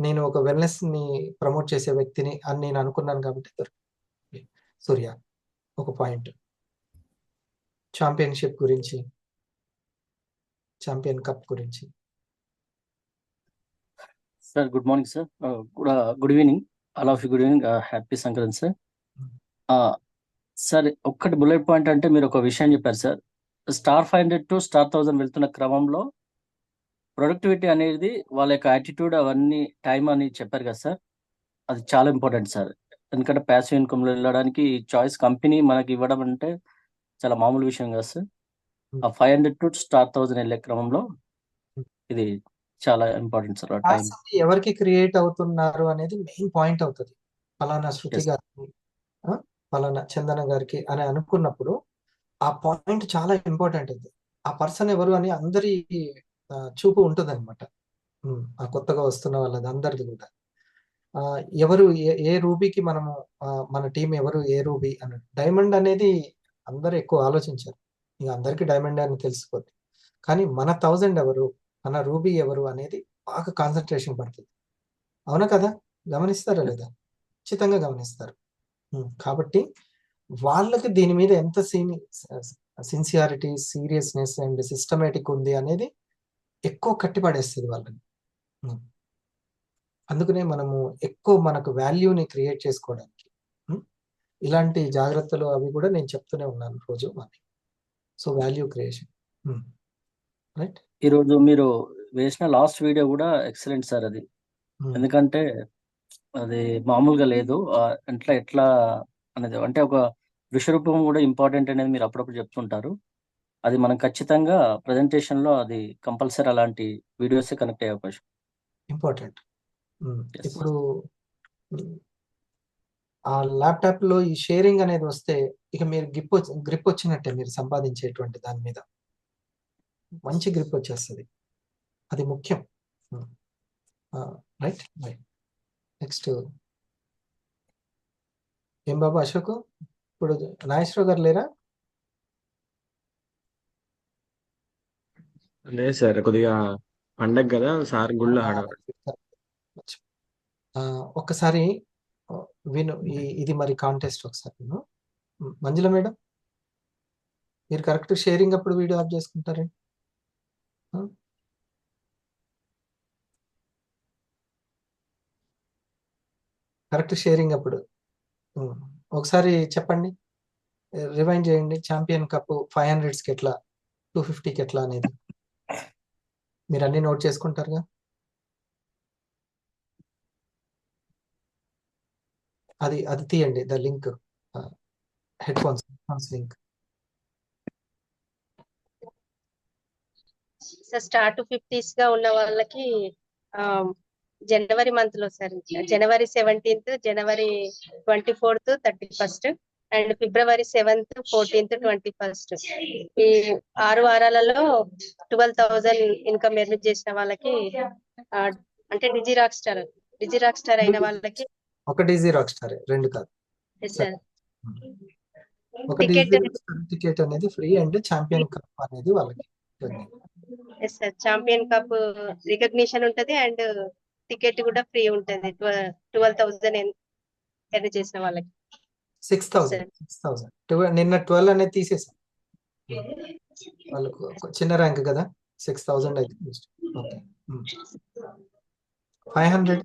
నేను ఒక వెల్నెస్ ని ప్రమోట్ చేసే వ్యక్తిని అని నేను అనుకున్నాను కాబట్టి దొరికింది. సూర్య ఒక పాయింట్, ఛాంపియన్షిప్ గురించి, ఛాంపియన్ కప్ గురించి. Sir good morning sir, good evening all of you. Good evening, happy Sankranti sir. Sir ఒక్కటి బుల్లెట్ పాయింట్ అంటే మీరు ఒక విషయం చెప్పారు సార్, స్టార్ 500 to స్టార్ 1000 వెళ్తున్న క్రమంలో ప్రొడక్టివిటీ అనేది వాళ్ళ యొక్క యాటిట్యూడ్ అవన్నీ టైం అని చెప్పారు కదా సార్, అది చాలా ఇంపార్టెంట్ సార్. ఎందుకంటే ప్యాసివ్ ఇన్కమ్లో వెళ్ళడానికి చాయిస్ కంపెనీ మనకి ఇవ్వడం అంటే చాలా మామూలు విషయం కదా సార్. ఆ 500 to స్టార్ 1000 వెళ్ళే క్రమంలో ఇది చాలా ఇంపార్టెంట్ సార్. టైం ఎవరికి క్రియేట్ అవుతున్నారు అనేది మెయిన్ పాయింట్ అవుతుంది. ఫలానా శృతి గారికి, ఫలానా చందన గారికి అని అనుకున్నప్పుడు ఆ పాయింట్ చాలా ఇంపార్టెంట్ ఉంది. ఆ పర్సన్ ఎవరు అని అందరి చూపు ఉంటుంది అనమాట. ఆ కొత్తగా వస్తున్న వాళ్ళది అందరిది కూడా. ఎవరు ఏ రూబీకి మనము, మన టీం ఎవరు ఏ రూబీ అన్నట్టు. డైమండ్ అనేది అందరూ ఎక్కువ ఆలోచించారు, ఇక అందరికీ డైమండ్ అని తెలిసిపోతుంది. కానీ మన 1000 ఎవరు, మన రూబీ ఎవరు అనేది బాగా కాన్సన్ట్రేషన్ పడుతుంది. అవునా కదా? గమనిస్తారా లేదా? ఖచ్చితంగా గమనిస్తారు. కాబట్టి వాళ్ళకి దీని మీద ఎంత సిన్సియారిటీ, సీరియస్నెస్ అండ్ సిస్టమేటిక్ ఉంది అనేది ఎక్కువ కట్టిపడేస్తుంది వాళ్ళని. అందుకనే మనము ఎక్కువ మనకు వాల్యూని క్రియేట్ చేసుకోవడానికి ఇలాంటి జాగ్రత్తలు అవి కూడా నేను చెప్తూనే ఉన్నాను రోజు మనకి. So value creation, right. ఈరోజు మీరు వేసిన లాస్ట్ వీడియో కూడా ఎక్సలెంట్ సార్ అది. ఎందుకంటే అది మామూలుగా లేదు, ఎట్లా అనేది అంటే ఒక విశ్వరూపం కూడా ఇంపార్టెంట్ అనేది మీరు అప్పుడప్పుడు చెప్తుంటారు. అది మనం ఖచ్చితంగా ప్రెజెంటేషన్లో అది కంపల్సరీ అలాంటి వీడియోస్ కనెక్ట్ అయ్యే అవకాశం. ఇంపార్టెంట్. Yes. ఇప్పుడు ఆ ల్యాప్టాప్ లో ఈ షేరింగ్ అనేది వస్తే ఇక మీరు గ్రిప్ వచ్చినట్టే, మీరు సంపాదించేటువంటి దాని మీద మంచి గ్రిప్ వచ్చేస్తుంది. అది ముఖ్యం. Right right. నెక్స్ట్ ఏం బాబు అశోక్, ఇప్పుడు నాగేశ్వరరావు గారు లేరా? లేదు సార్, కొద్దిగా పండగ కదా సార్, గుళ్ళో హడావిడి. ఒక్కసారి విను, ఇది మరి కాంటెస్ట్ ఒకసారి విను. మంజుల మేడం, మీరు కరెక్ట్ షేరింగ్ అప్పుడు వీడియో ఆఫ్ చేసుకుంటారండి. కరెక్ట్ షేరింగ్ అప్పుడు ఒకసారి చెప్పండి, రివైండ్ చేయండి. ఛాంపియన్ కప్ 500కి ఎట్లా, 250కి ఎట్లా అనేది మీరు అన్ని నోట్ చేసుకుంటారుగా. అది తీయండి, the link, head phones link. Sir star 250s గా ఉన్న వాళ్ళకి జనవరి మంత్ లో sir, January 17th, January 24th, 31st and February 7th, 14th, 21st ఈ 6 వారాలలో 12,000 ఇన్కమ్ ఎర్న్ చేసిన వాళ్ళకి అంటే డిజిరాక్ స్టార్ అయిన వాళ్ళకి ఒక డీజీ రాక్ స్టార్, రెండు కాదు. సార్ ఒక టికెట్ అనేది ఫ్రీ అండ్ ఛాంపియన్ కప్ అనేది వాళ్ళకి. Yes sir, champion cup recognition ఉంటది అండ్ టికెట్ కూడా ఫ్రీ ఉంటది 12,000 ఎర్న్ చేసిన వాళ్ళకి. 6,000 నిన్న 12 అనేది తీసేసాం, వాళ్ళకు చిన్న ర్యాంక్ కదా, 6,000 అయితే. ఓకే, 500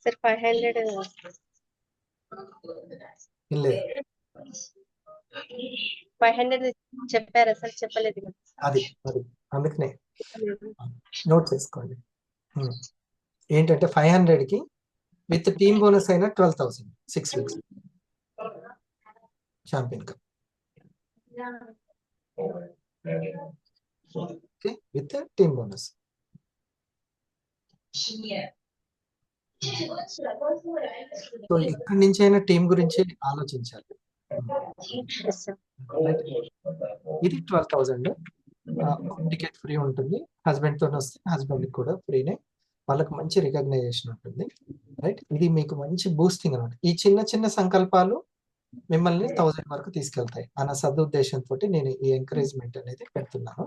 సార్ 500 లేదు, 500 చెప్పారా సార్? చెప్పలేదు. అది అందుకనే నోట్ చేసుకోండి. ఏంటంటే 500కి విత్ టీమ్ బోనస్ అయినా 12,000 6 weeks champion cup. Okay, with team bonus. So ఇక్కడి నుంచి అయినా టీం గురించి ఆలోచించాలి. ఇది 12,000 టికెట్ ఫ్రీ ఉంటుంది. హస్బెండ్ తో వస్తే హస్బెండ్ కూడా ఫ్రీనే, వాళ్ళకి మంచి రికగ్నైజేషన్ ఉంటుంది. రైట్, ఇది మీకు మంచి బూస్టింగ్ అనమాట. ఈ చిన్న చిన్న సంకల్పాలు మిమ్మల్ని 1000 వరకు తీసుకెళ్తాయి అన్న సదుద్దేశంతో నేను ఈ ఎంకరేజ్మెంట్ అనేది పెడుతున్నాను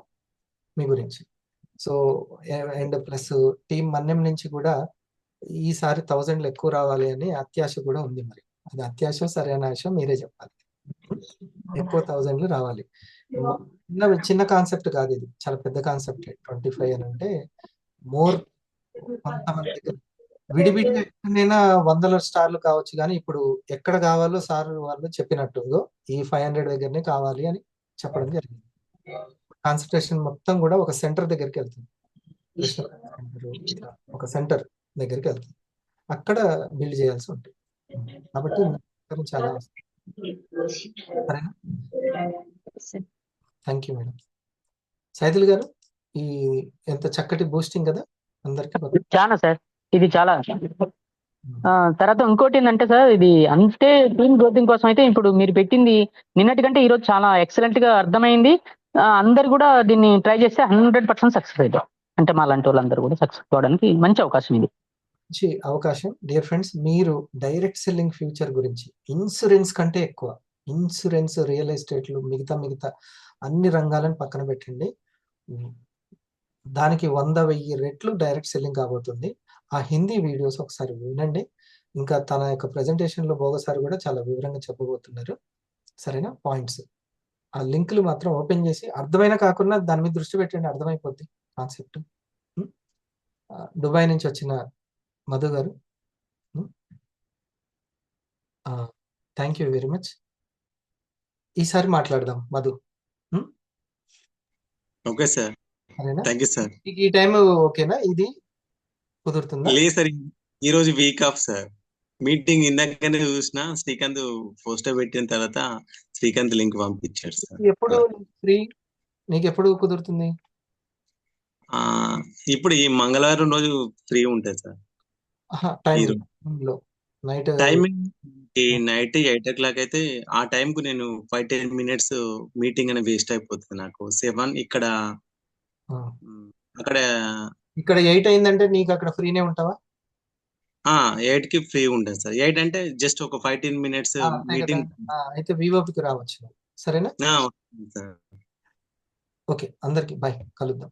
మీ గురించి. సో అండ్ ప్లస్ టీం మన్యం నుంచి కూడా ఈసారి 1000 ఎక్కువ రావాలి అని అత్యాశ కూడా ఉంది. మరి అది అత్యాశ సరైన ఆశ మీరే చెప్పాలి. ఎక్కువ 1000 రావాలి. చిన్న కాన్సెప్ట్ కాదు, ఇది చాలా పెద్ద కాన్సెప్ట్. 25 అని అంటే మోర్, కొంతమంది దగ్గర విడివిడిగా ఎక్కడైనా 100 స్టార్లు కావచ్చు, కానీ ఇప్పుడు ఎక్కడ కావాలో సార్ వాళ్ళు చెప్పినట్టు ఈ 500 దగ్గరనే కావాలి అని చెప్పడం జరిగింది. కాన్సన్ట్రేషన్ మొత్తం కూడా ఒక సెంటర్ దగ్గరికి వెళ్తుంది, ఒక సెంటర్ దగ్గరికి వెళ్తుంది, అక్కడ బిల్డ్ చేయాల్సి ఉంటుంది. కాబట్టి చాలా సరేనా. Thank you madam. సైదుల్ గారు, ఈ ఎంత చక్కటి బూస్టింగ్ కదా అందరికి. చాలా సార్, ఇది చాలా. తర్వాత ఇంకోటి ఏంటంటే సార్, ఇది అంతే టీమ్ గ్రోతింగ్ కోసం అయితే ఇప్పుడు మీరు పెట్టింది నిన్నటి కంటే ఈరోజు చాలా ఎక్సలెంట్ గా అర్థమైంది. అందరు కూడా దీన్ని ట్రై చేస్తే 100% సక్సెస్ అవుతాం. అంటే మా లాంటి వాళ్ళందరూ కూడా సక్సెస్ కావడానికి మంచి అవకాశం ఇది. మంచి అవకాశం. డియర్ ఫ్రెండ్స్, మీరు డైరెక్ట్ సెల్లింగ్ ఫ్యూచర్ గురించి, ఇన్సూరెన్స్ కంటే ఎక్కువ, ఇన్సూరెన్స్, రియల్ ఎస్టేట్లు, మిగతా అన్ని రంగాలను పక్కన పెట్టండి, దానికి 100,000 రెట్లు డైరెక్ట్ సెల్లింగ్ కాబోతుంది. ఆ హిందీ వీడియోస్ ఒకసారి వినండి. ఇంకా తన యొక్క ప్రెజెంటేషన్ లో బోగసారి కూడా చాలా వివరంగా చెప్పబోతున్నారు. సరేనా. పాయింట్స్, ఆ లింకులు మాత్రం ఓపెన్ చేసి అర్థమైన కాకుండా దాని మీద దృష్టి పెట్టండి, అర్థమైపోద్ది కాన్సెప్ట్. దుబాయ్ నుంచి వచ్చిన మధు గారు, థ్యాంక్ యూ వెరీ మచ్. ఈసారి మాట్లాడదాం మధు. ఓకే సార్, సరేనా. Thank you sir. ఈ టైం ఓకేనా? ఇది కుదురుతుందా? లేదు సార్, ఈ రోజు వీక్ ఆఫ్ సార్. మీటింగ్ ఇందాకనే చూసిన శ్రీకాంత్ పోస్టర్ పెట్టిన తర్వాత శ్రీకాంత్ లింక్ పంపించాడు సార్. ఎప్పుడు ఫ్రీ నీకు ఎప్పుడు కుదురుతుంది? ఇప్పుడు ఈ మంగళవారం రోజు ఫ్రీ ఉంటుంది సార్. టైంలో నైట్ టైమింగ్ ఈ నైట్ 8 o'clock అయితే ఆ టైం కు నేను 5-10 minutes మీటింగ్ అనేది వేస్ట్ అయిపోతుంది నాకు. 7 ఇక్కడ అక్కడ ఇక్కడ 8 అయిందంటే నీకు అక్కడ ఫ్రీనే ఉంటావా? 8 కి ఫ్రీ ఉంటుంది సార్. 8 అంటే జస్ట్ ఒక 5-10 minutes మీటింగ్. అయితే వివోపికి రావచ్చు. సరేనా? సార్. ఓకే, అందరికి బాయ్, కలుద్దాం.